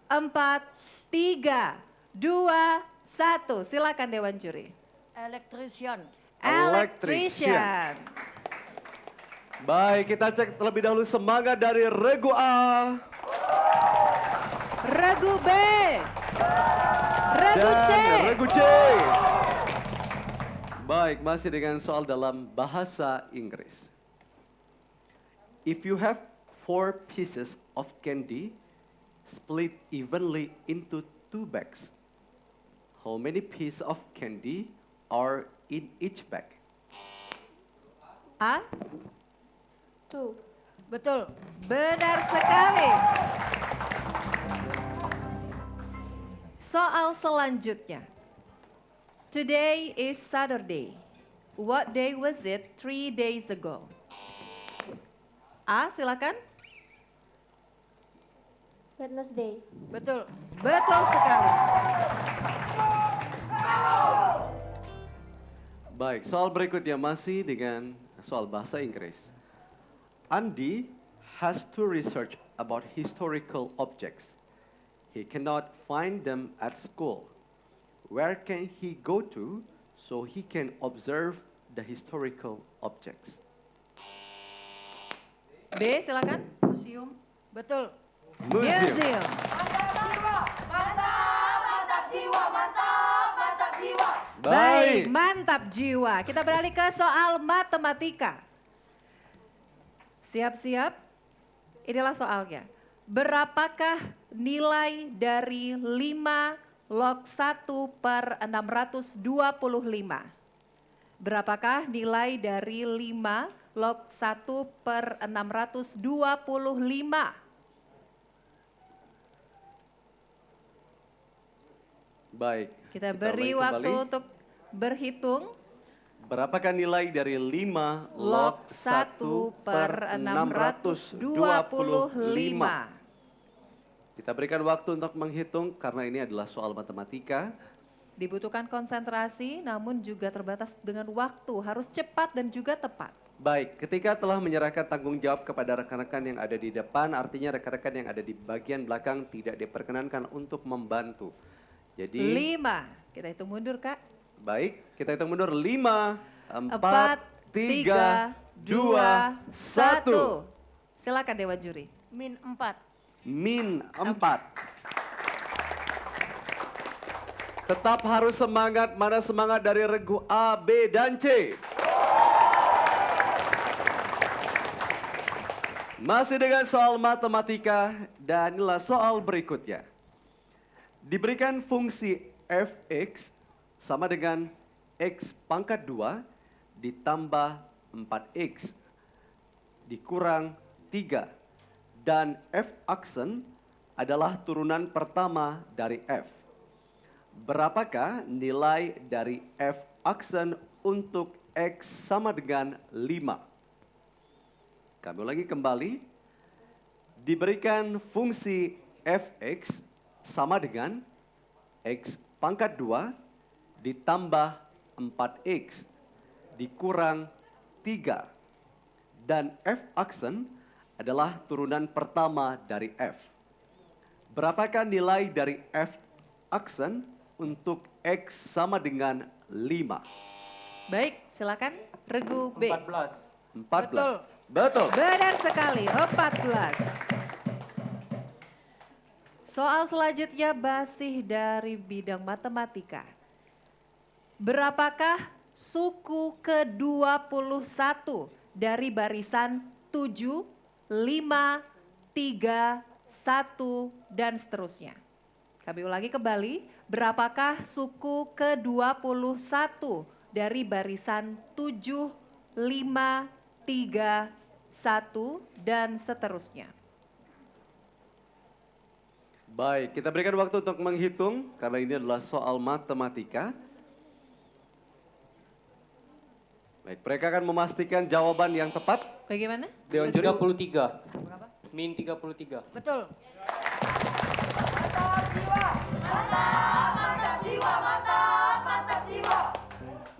4, 3, 2, 1. Silakan Dewan Juri. Electrician. Electrician. Baik, kita cek terlebih dahulu semangat dari regu A. Regu B. Regu C. Dan regu C. Baik, masih dengan soal dalam bahasa Inggris. If you have 4 pieces of candy split evenly into 2 bags, how many pieces of candy are in each bag? A. 2. Betul. Benar sekali. Soal selanjutnya. Today is Saturday. What day was it 3 days ago? A, silakan. Wednesday. Betul. Betul sekali. Baik, soal berikutnya masih dengan soal bahasa Inggris. Andy has to research about historical objects. He cannot find them at school. Where can he go to so he can observe the historical objects? B, silakan. Museum. Betul. Museum. Mantap jiwa, mantap jiwa. Baik, mantap jiwa. Kita beralih ke soal matematika. Siap-siap? Inilah soalnya. Berapakah nilai dari 5 log 1 per 625? Berapakah nilai dari 5 log 1 per 625? Baik. Kita beri ulangi waktu kembali. untuk berhitung. Berapakah nilai dari 5 Log 1 per 625? Kita berikan waktu untuk menghitung karena ini adalah soal matematika. Dibutuhkan konsentrasi namun juga terbatas dengan waktu. Harus cepat dan juga tepat. Baik, ketika telah menyerahkan tanggung jawab kepada rekan-rekan yang ada di depan, artinya rekan-rekan yang ada di bagian belakang tidak diperkenankan untuk membantu. Jadi 5. Kita hitung mundur, Kak. baik, kita hitung mundur 5, 4, 4, 3, 2, 1. Silakan Dewan Juri. Min 4. Min 4. Tetap harus semangat, mana semangat dari regu A, B, dan C. Masih dengan soal matematika dan inilah soal berikutnya. Diberikan fungsi fx sama dengan x pangkat 2 ditambah 4X dikurang 3. Dan F aksen adalah turunan pertama dari F. Berapakah nilai dari F aksen untuk X sama dengan 5? Kami ulangi kembali. Diberikan fungsi Fx sama dengan X pangkat 2 ditambah 4X dikurang 3. Dan F aksen adalah turunan pertama dari F. Berapakah nilai dari F aksen untuk X sama dengan 5? Baik, silakan regu B. 14. 14. Betul. Benar sekali, 14. Soal selanjutnya masih dari bidang matematika. Berapakah suku ke-21 dari barisan 7, 5, 3, 1, dan seterusnya? Kami ulangi kembali, berapakah suku ke-21 dari barisan 7, 5, 3, 1, dan seterusnya? Baik, kita berikan waktu untuk menghitung karena ini adalah soal matematika. Baik, mereka akan memastikan jawaban yang tepat. Bagaimana? Dewan juri. 33. Min 33. Betul. Mantap jiwa, mantap jiwa.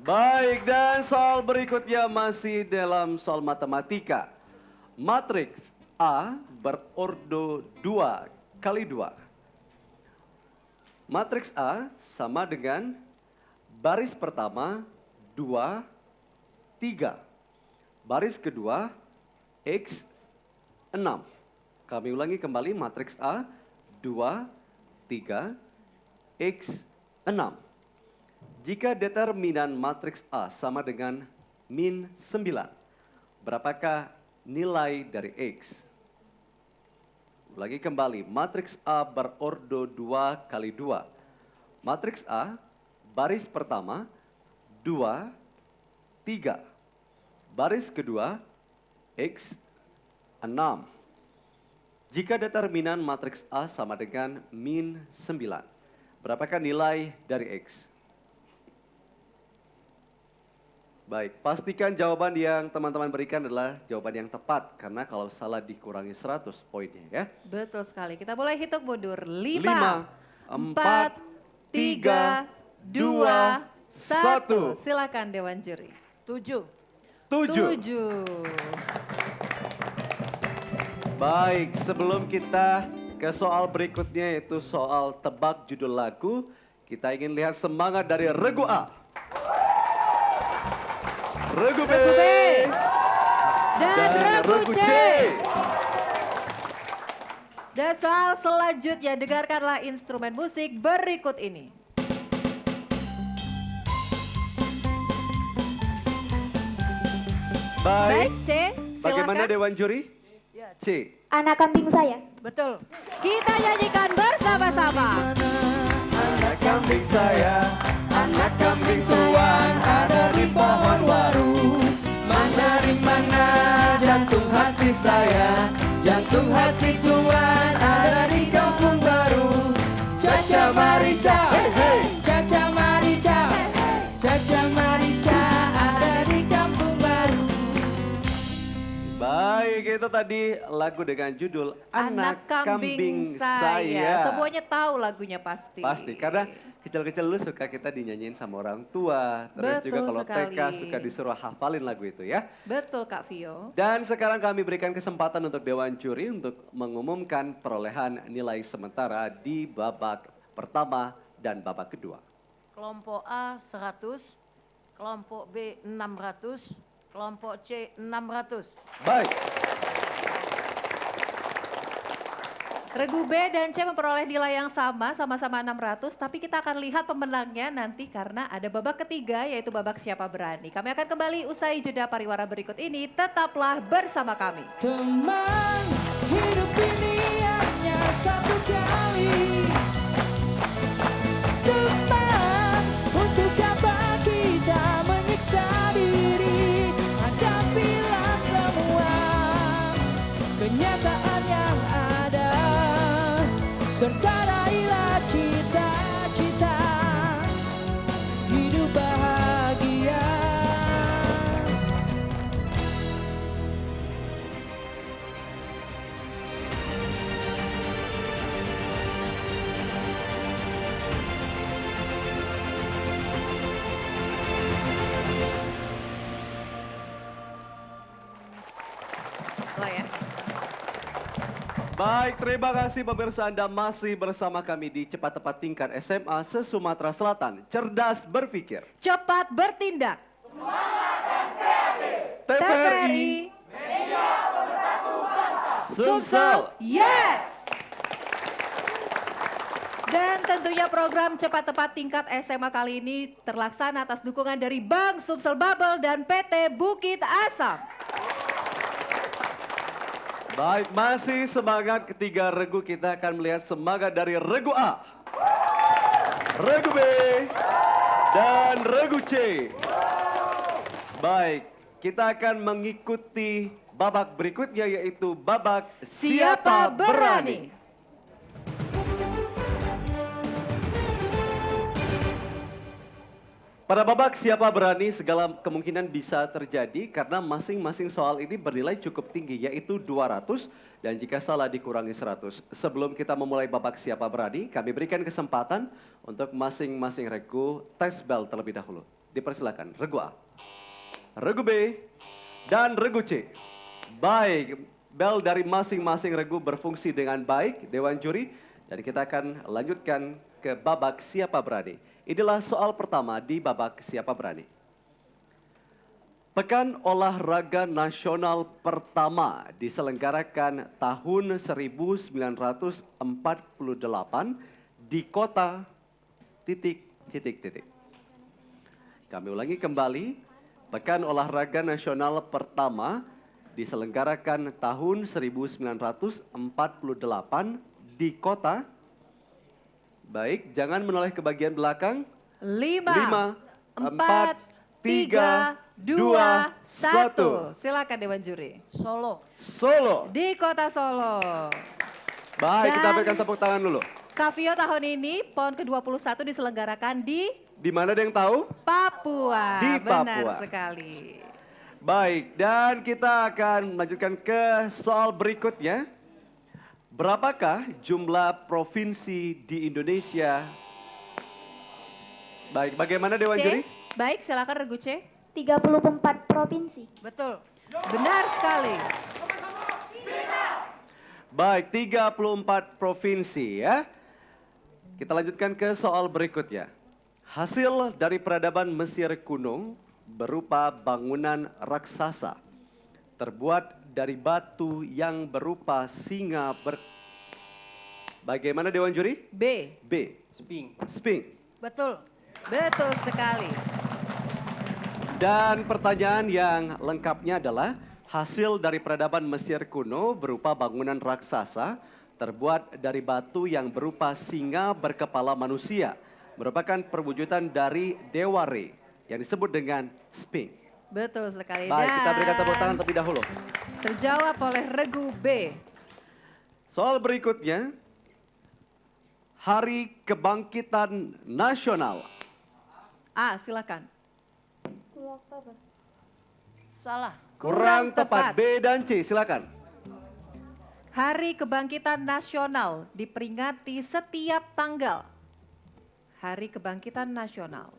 Baik, dan soal berikutnya masih dalam soal matematika. Matriks A berordo 2 kali 2. Matriks A sama dengan baris pertama 2, 3. Baris kedua X 6. Kami ulangi kembali, matriks A 2, 3, X 6. Jika determinan matriks A sama dengan min 9, berapakah nilai dari X? Lagi kembali, matriks A berordo 2 kali 2. Matriks A, baris pertama, 2, 3. Baris kedua, X 6. Jika determinan matriks A sama dengan min 9, berapakah nilai dari X? Baik, pastikan jawaban yang teman-teman berikan adalah jawaban yang tepat. Karena kalau salah dikurangi 100 poinnya ya. Betul sekali, kita mulai hitung mundur. 5, 4, 3, 2, 1. Silakan Dewan Juri. 7. 7. Baik, sebelum kita ke soal berikutnya yaitu soal tebak judul lagu. Kita ingin lihat semangat dari regu A. Regu B. Dan regu C. Dan soal selanjutnya, dengarkanlah instrumen musik berikut ini. Baik, C, Bagaimana silakan. Dewan Juri? C. Anak kambing saya. Betul. Kita nyanyikan bersama-sama. Anak kambing saya, anak kambing tuan ada di pohon waru. Mana di mana jantung hati saya, jantung hati tuan ada di kampung baru. Caca Marica, Caca Marica, Caca Marica ada di kampung baru. Baik, itu tadi lagu dengan judul Anak kambing saya. Semuanya tahu lagunya pasti. Pasti, karena kecil-kecil lu suka kita dinyanyiin sama orang tua. Terus Betul juga kalau sekali. TK suka disuruh hafalin lagu itu ya. Betul Kak Vio. Dan sekarang kami berikan kesempatan untuk Dewan Juri untuk mengumumkan perolehan nilai sementara di babak pertama dan babak kedua. Kelompok A 100, kelompok B 600, kelompok C 600. Baik. Regu B dan C memperoleh nilai yang sama-sama 600. Tapi kita akan lihat pemenangnya nanti karena ada babak ketiga yaitu babak siapa berani. Kami akan kembali usai jeda pariwara berikut ini. Tetaplah bersama kami. Teman, hidup ini hanya satu kali. Teman, untuk apa kita menyiksa diri? kenyataan yang ada, serta raihlah cita-cita hidup bahagia. Lah ya. Baik, terima kasih pemirsa, Anda masih bersama kami di Cepat Tepat Tingkat SMA se-Sumatera Selatan. Cerdas berpikir. Cepat bertindak. TVRI Sumsel, yes! Dan tentunya program Cepat Tepat Tingkat SMA kali ini terlaksana atas dukungan dari Bank Sumsel Bubble dan PT Bukit Asam. Baik, masih semangat ketiga regu, kita akan melihat semangat dari regu A, regu B, dan regu C. Baik, kita akan mengikuti babak berikutnya yaitu babak Siapa Berani. Pada babak Siapa Berani, segala kemungkinan bisa terjadi karena masing-masing soal ini bernilai cukup tinggi, yaitu 200 dan jika salah dikurangi 100. Sebelum kita memulai babak Siapa Berani, kami berikan kesempatan untuk masing-masing regu tes bel terlebih dahulu. Dipersilakan, regu A, regu B, dan regu C. Baik, bel dari masing-masing regu berfungsi dengan baik, Dewan Juri, dan kita akan lanjutkan ke babak Siapa Berani. Inilah soal pertama di babak Siapa Berani. Pekan Olahraga Nasional pertama diselenggarakan tahun 1948 di kota ... Kami ulangi kembali, Pekan Olahraga Nasional pertama diselenggarakan tahun 1948 di kota... Baik, jangan menoleh ke bagian belakang. 5, 4, 3, 2, 1. Silakan Dewan Juri. Solo. Solo. Di kota Solo. Baik, kita Dan berikan tepuk tangan dulu. Kavio tahun ini PON ke-21 diselenggarakan di Di mana ada yang tahu? Papua. Di Papua. Benar sekali. Baik, dan kita akan melanjutkan ke soal berikutnya. Berapakah jumlah provinsi di Indonesia? Baik, bagaimana Dewan Juri? Baik, silakan regu C. 34 provinsi. Betul. Benar sekali. Baik, 34 provinsi ya. Kita lanjutkan ke soal berikutnya. Hasil dari peradaban Mesir kuno berupa bangunan raksasa terbuat dari batu yang berupa singa Bagaimana Dewan Juri? B. B. Sphinx. Betul. Betul sekali. Dan pertanyaan yang lengkapnya adalah hasil dari peradaban Mesir kuno berupa bangunan raksasa terbuat dari batu yang berupa singa berkepala manusia, merupakan perwujudan dari Dewa Re yang disebut dengan Sphinx. Betul sekali. Baik, kita berikan Dan tepuk tangan terlebih dahulu. terjawab oleh regu B. Soal berikutnya, Hari Kebangkitan Nasional. A, silakan. 10 Oktober. Salah. Kurang tepat. B dan C, silakan. Hari Kebangkitan Nasional diperingati setiap tanggal. Hari Kebangkitan Nasional.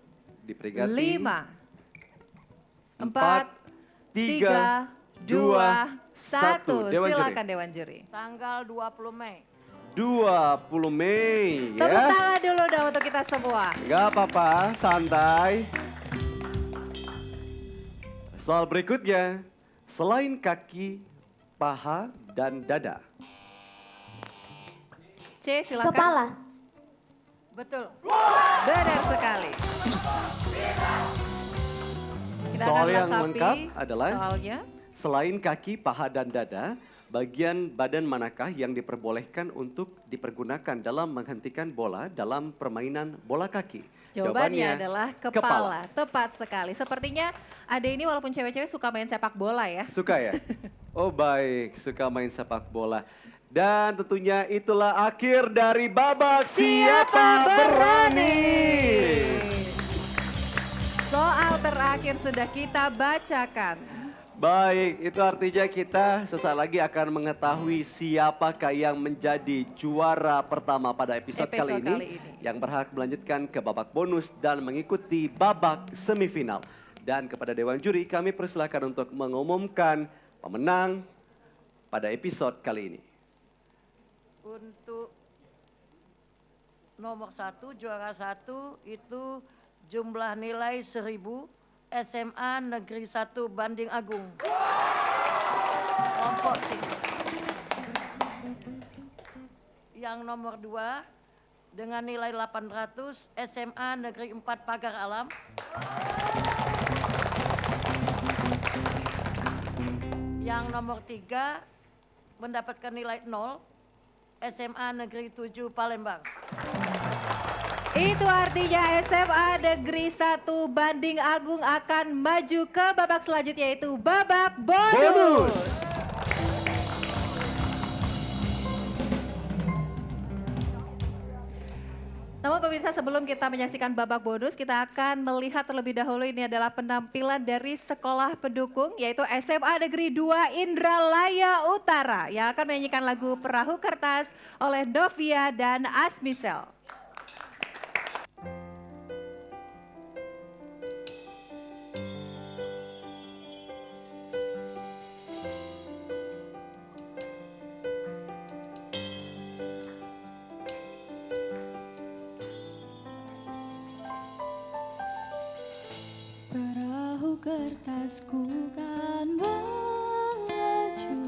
Diperingati 5, 4, 3, 2, 1. Dewan Juri. Silakan Dewan Juri. Tanggal 20 Mei. 20 Mei Tepuk ya. tangan dulu dong untuk kita semua. Gak apa-apa, santai. Soal berikutnya, selain kaki, paha, dan dada. C, silakan. Kepala. Betul. Benar sekali. Kita Soal akan yang lengkapi lengkap adalah soalnya. selain kaki, paha, dan dada, bagian badan manakah yang diperbolehkan untuk dipergunakan dalam menghentikan bola dalam permainan bola kaki? Jawabannya adalah kepala. Tepat sekali. Sepertinya Ade ini walaupun cewek-cewek suka main sepak bola ya. Suka ya? Oh baik, suka main sepak bola. Dan tentunya itulah akhir dari babak Siapa Berani. Soal terakhir sudah kita bacakan. Baik, itu artinya kita sesaat lagi akan mengetahui siapakah yang menjadi juara pertama pada episode kali ini. Yang berhak melanjutkan ke babak bonus dan mengikuti babak semifinal. Dan kepada Dewan Juri kami persilakan untuk mengumumkan pemenang pada episode kali ini. Untuk nomor 1, juara 1 itu jumlah nilai 1000 SMA Negeri 1 Banding Agung. Kelompok C. Yang nomor 2 dengan nilai 800 SMA Negeri 4 Pagar Alam. Yang nomor 3 mendapatkan nilai 0 SMA Negeri 7 Palembang. Itu artinya SMA Negeri 1 Banding Agung akan maju ke babak selanjutnya yaitu babak bonus. Namun pemirsa, sebelum kita menyaksikan babak bonus, kita akan melihat terlebih dahulu ini adalah penampilan dari sekolah pendukung yaitu SMA Negeri 2 Indralaya Utara yang akan menyanyikan lagu Perahu Kertas oleh Novia dan Asmisel. Perahu kertasku kan melaju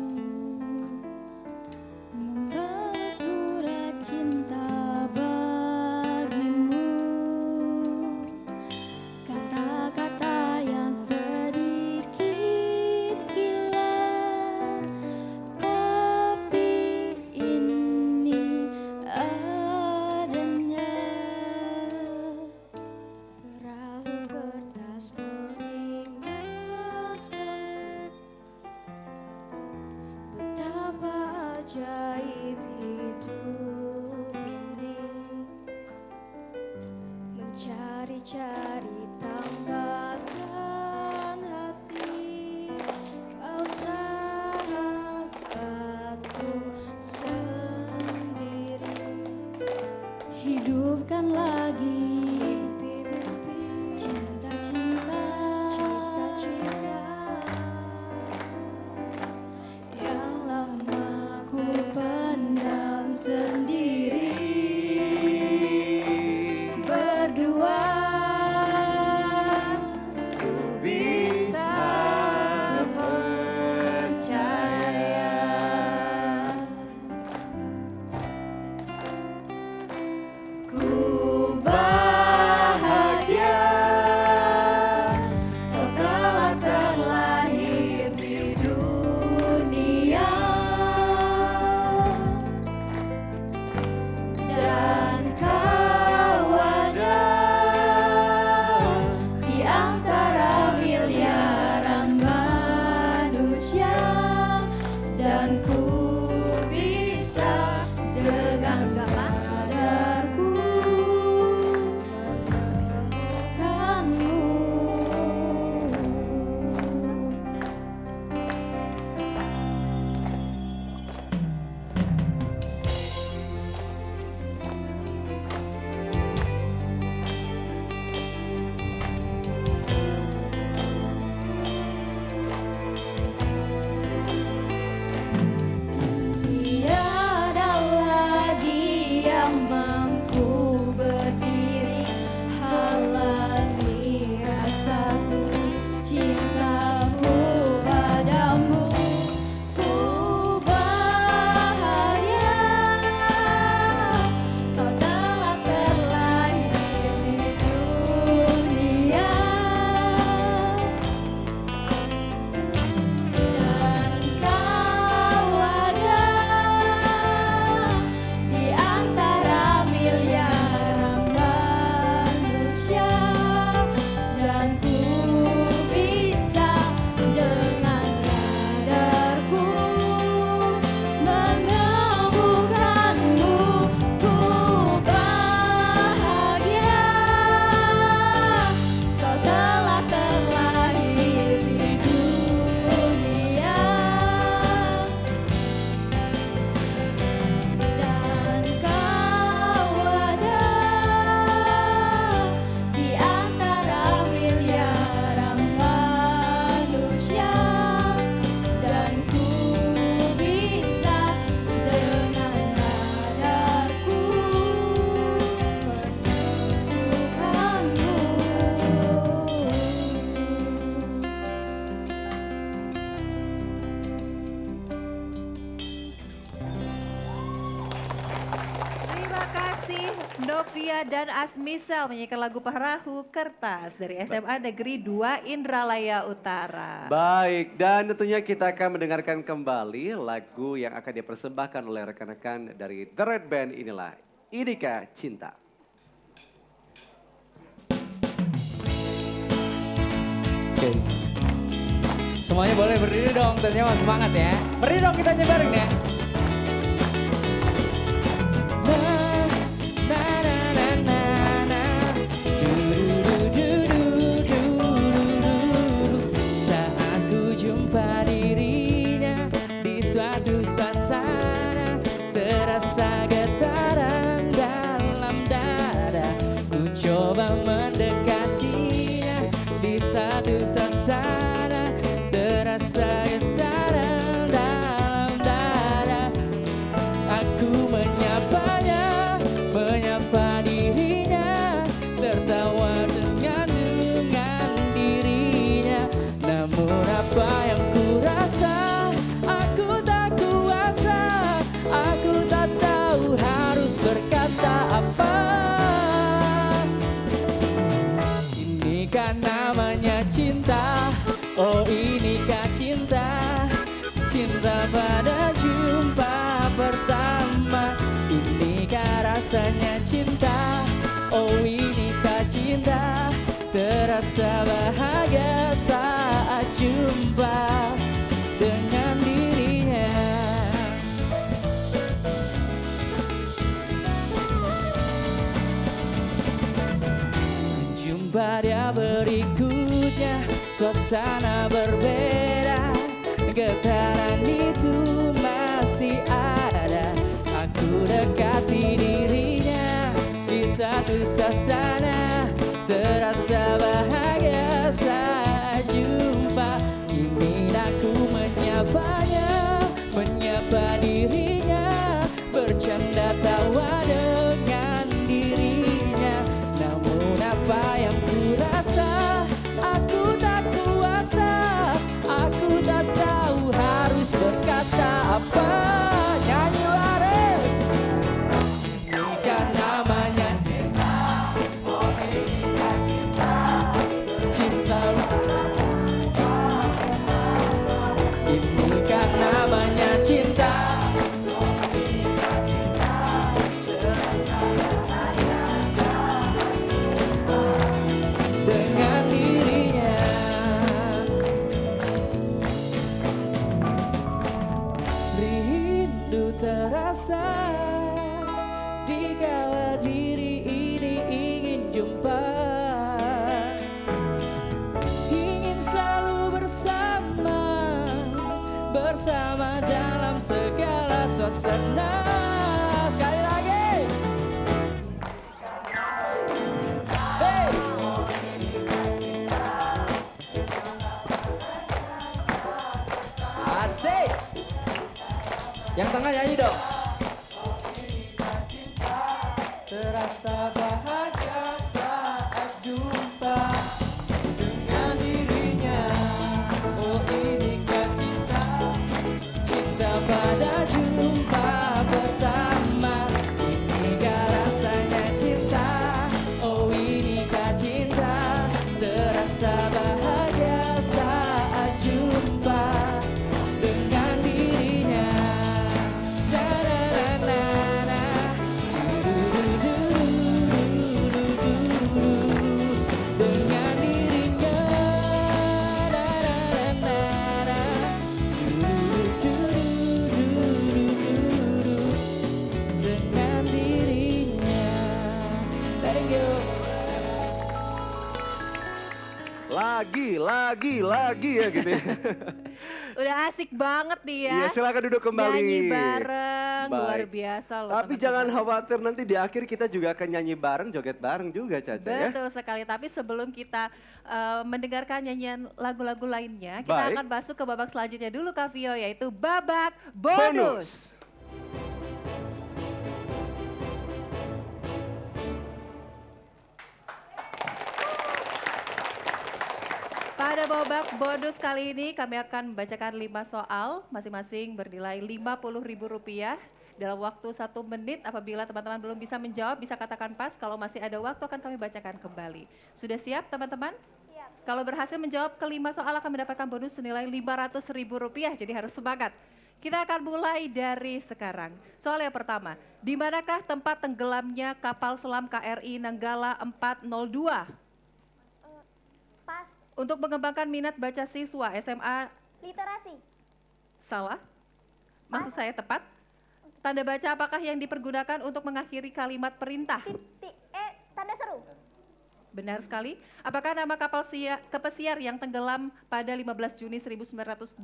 membawa surat cinta bagimu, kata-kata yang sedikit gila, tapi ini adanya. Perahu kertas betapa ajaib hidup ini, mencari-cari tambatan hati, kau sahabatku sendiri. Hidupkan lagi cinta-cinta yang lama ku pendam sendiri. Berdua kasih Novia dan Asmisel menyanyikan lagu Perahu Kertas dari SMA Negeri 2 Indralaya Utara. Baik, dan tentunya kita akan mendengarkan kembali lagu yang akan dipersembahkan oleh rekan-rekan dari The Red Band. Inilah Inika Cinta. Oke. Semuanya boleh berdiri dong, tentunya semangat ya. Berdiri dong kita bareng ya. Saat ku jumpa dirinya di suatu suasana, terasa getaran dalam dada. Ku coba mendekatinya di satu suasana, terasa getaran dalam dada. Aku menyapanya, menyapa dirinya, tertawa dengan dirinya. Namun apa yang ku rasa, aku tak kuasa, aku tak tahu harus berkata apa. Ini kan namanya cinta, oh inikah cinta, cinta pada jumpa pertama. Inikah rasanya cinta, oh inikah cinta, terasa bahagia saat jumpa dengan dirinya. Jumpa dia berikutnya, suasana berbeda, getaran itu masih ada. Aku dekati dirinya di satu suasana, terasa bahagia saat jumpa. Ingin aku menyapanya, menyapa dirinya, bercanda tawa dengan dirinya. Namun apa yang ku rasa, aku tak kuasa, aku tak tahu harus berkata apa. Nyanyi bareng. Ini kan namanya cinta, oh inikah cinta, cinta. Ini kan namanya cinta, oh inikah cinta, terasa bahagia dengan dirinya. Rindu terasa dikala diri ini ingin jumpa, ingin selalu bersama, bersama dalam segala suasana. Sekali lagi. Hey. Asik. Yang tengah nyanyi dong. Terasa bahagia saat jumpa dengan dirinya. Oh inikah cinta, cinta pada jumpa pertama. Inikah rasanya cinta, oh inikah cinta, terasa bahagia saat jumpa dengan dirinya. Dengan dirinya. Dengan dirinya. Thank you. Lagi ya gitu ya. Udah asik banget nih ya. Iya, silakan duduk kembali. Nyanyi bareng, Baik. luar biasa loh. Tapi jangan khawatir, nanti di akhir kita juga akan nyanyi bareng, joget bareng juga Caca ya. Betul sekali, tapi sebelum kita mendengarkan nyanyian lagu-lagu lainnya, kita Baik. akan masuk ke babak selanjutnya dulu Kak Vio, yaitu babak bonus. Pada babak bonus kali ini kami akan membacakan 5 soal, masing-masing bernilai Rp50.000. dalam waktu 1 menit. Apabila teman-teman belum bisa menjawab, bisa katakan pas. Kalau masih ada waktu akan kami bacakan kembali. Sudah siap teman-teman? Siap. Kalau berhasil menjawab kelima soal akan mendapatkan bonus senilai Rp500.000, jadi harus semangat. Kita akan mulai dari sekarang. Soal yang pertama, di manakah tempat tenggelamnya kapal selam KRI Nanggala 402? Pas. Untuk mengembangkan minat baca siswa SMA, Literasi. salah? Maksud saya tepat? Tanda baca apakah yang dipergunakan untuk mengakhiri kalimat perintah? Tanda seru. Benar sekali. Apakah nama kapal kepesiar yang tenggelam pada 15 Juni 1912?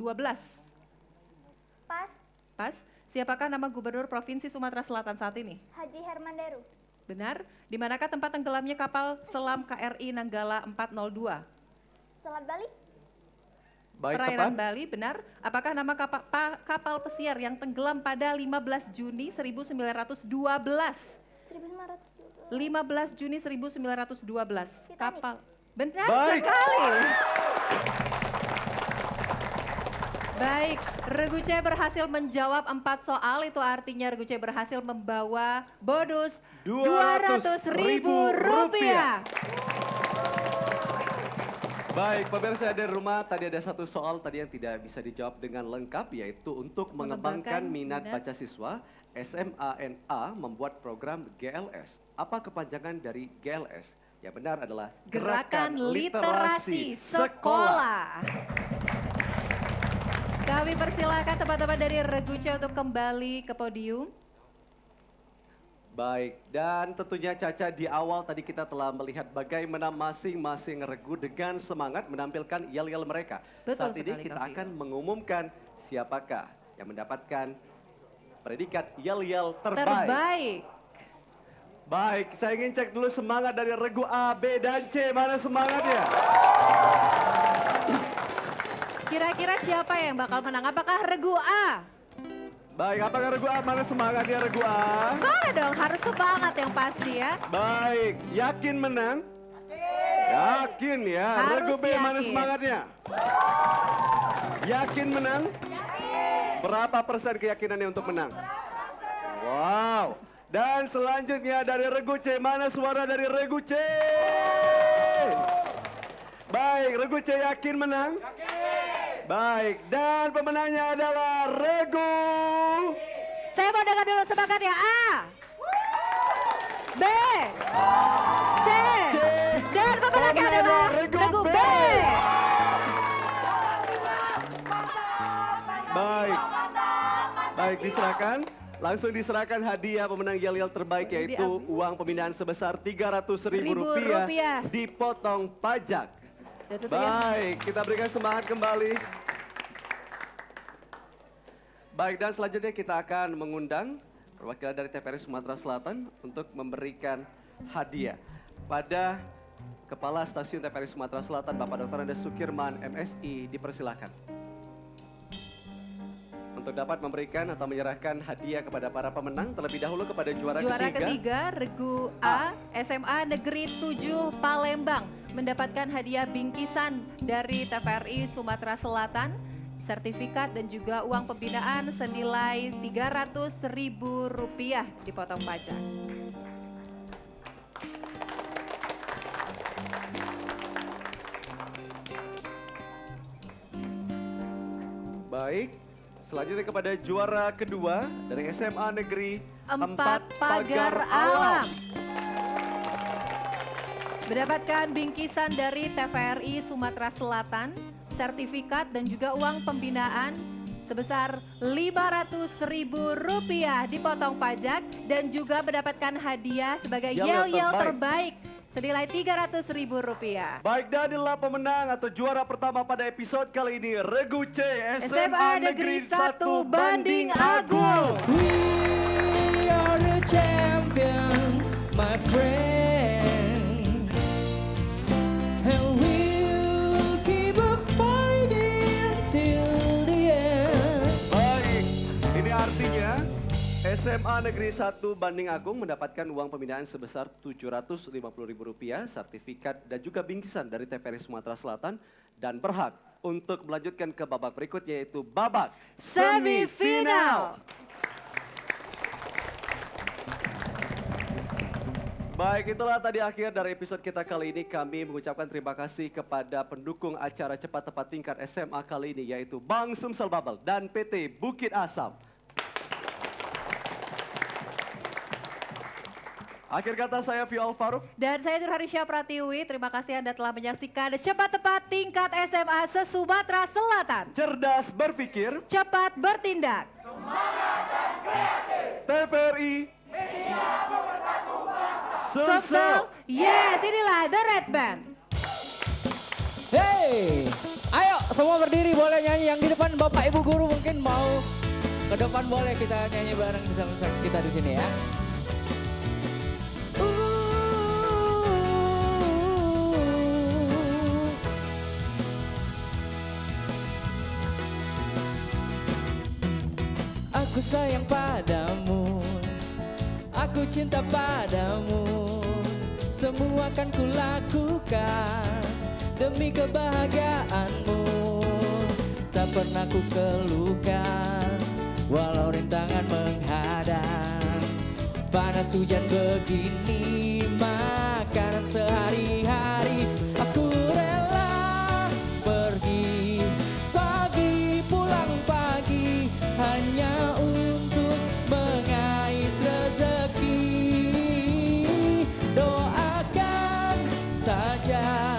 Pas. Pas. Siapakah nama gubernur Provinsi Sumatera Selatan saat ini? Haji Herman Deru. Benar. Di manakah tempat tenggelamnya kapal selam KRI Nanggala 402? Selat Bali. Baik, Perairan tepat. Bali, benar. Apakah nama kapal pesiar yang tenggelam pada 15 Juni 1912? 1912. 15 Juni 1912. Titanic. Kapal. Benar Baik. sekali. Baik, Regu C berhasil menjawab 4 soal, itu artinya Regu C berhasil membawa bonus Rp200.000. Baik, pemirsa dari rumah, tadi ada satu soal tadi yang tidak bisa dijawab dengan lengkap, yaitu untuk mengembangkan minat baca siswa, SMANA membuat program GLS. Apa kepanjangan dari GLS? Yang benar adalah Gerakan Literasi Sekolah. Kami persilakan teman-teman dari Regu C untuk kembali ke podium. Baik, dan tentunya Caca di awal tadi kita telah melihat bagaimana masing-masing regu dengan semangat menampilkan yel-yel mereka. Betul Saat ini sekali, kita Kak akan mengumumkan siapakah yang mendapatkan predikat yel-yel terbaik. Baik, saya ingin cek dulu semangat dari regu A, B, dan C. Mana semangatnya? Kira-kira siapa yang bakal menang? Apakah Regu A? Baik, apakah regu A? Mana semangatnya regu A? Mana dong, harus semangat yang pasti ya. Baik, yakin menang? Yakin ya. Harus Regu B mana yakin. semangatnya? Yakin menang? Berapa persen keyakinannya untuk menang? Wow. Dan selanjutnya dari Regu C, mana suara dari Regu C? Baik, Regu C yakin menang? Baik, dan pemenangnya adalah Regu. Saya mau dengar dulu semangatnya A, B, C, dan pemenangnya adalah Regu B. Baik, baik diserahkan. Langsung diserahkan hadiah pemenang yel-yel terbaik, yaitu uang pembinaan sebesar Rp300.000 dipotong pajak. Baik, kita berikan semangat kembali. Baik, dan selanjutnya kita akan mengundang perwakilan dari TVRI Sumatera Selatan untuk memberikan hadiah pada Kepala Stasiun TVRI Sumatera Selatan, Bapak Dr. Andes Sukirman, MSI, dipersilahkan untuk dapat memberikan atau menyerahkan hadiah kepada para pemenang. Terlebih dahulu kepada juara ketiga, Regu A, SMA Negeri 7 Palembang, mendapatkan hadiah bingkisan dari TVRI Sumatera Selatan, sertifikat dan juga uang pembinaan senilai Rp300.000 dipotong pajak. Baik, selanjutnya kepada juara kedua dari SMA Negeri 4 Pagar Alam. Mendapatkan bingkisan dari TVRI Sumatera Selatan, sertifikat dan juga uang pembinaan sebesar Rp500.000 dipotong pajak dan juga mendapatkan hadiah sebagai yel-yel terbaik senilai Rp300.000. Baik, dan inilah pemenang atau juara pertama pada episode kali ini, Regu C, SMA Negeri 1 Banding Agung. We are the champion, my friend, and we'll keep on fighting till the end. Baik, ini artinya SMA Negeri 1 Banding Agung mendapatkan uang pembinaan sebesar Rp750.000, sertifikat dan juga bingkisan dari TVRI Sumatera Selatan, dan berhak untuk melanjutkan ke babak berikutnya, yaitu babak semifinal. Baik, itulah tadi akhir dari episode kita kali ini. Kami mengucapkan terima kasih kepada pendukung acara Cepat Tepat Tingkat SMA kali ini, yaitu Bank Sumsel Bubble dan PT Bukit Asam. Akhir kata saya Fiol Faruk. Dan saya Nurharisya Pratiwi. Terima kasih Anda telah menyaksikan Cepat Tepat Tingkat SMA se-Sumatera Selatan. Cerdas berpikir, cepat bertindak. Semangat dan kreatif. TVRI. Media pemersatu bangsa. Sumsel. Yes, inilah The Red Band. Hey, ayo semua berdiri, boleh nyanyi. Yang di depan Bapak Ibu Guru mungkin mau ke depan, boleh kita nyanyi bareng bersama kita di sini ya. Aku sayang padamu, aku cinta padamu, semua akan kulakukan demi kebahagiaanmu. Tak pernah ku keluhkan, walau rintangan menghadang. Panas hujan begini, makanan sehari-hari. Aku rela pergi pagi, pulang pagi, hanya untuk mengais rezeki. Doakan saja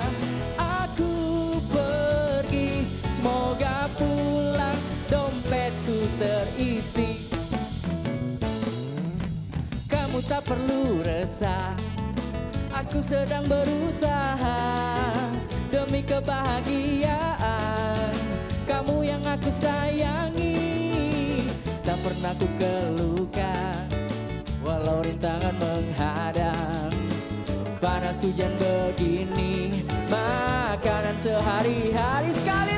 aku pergi, semoga pulang dompetku terisi. Kamu tak perlu resah, aku sedang berusaha demi kebahagiaan kamu yang aku sayangi. Tak pernah ku keluhkan, walau rintangan menghadang. Panas hujan begini, makanan sehari-hari. Sekali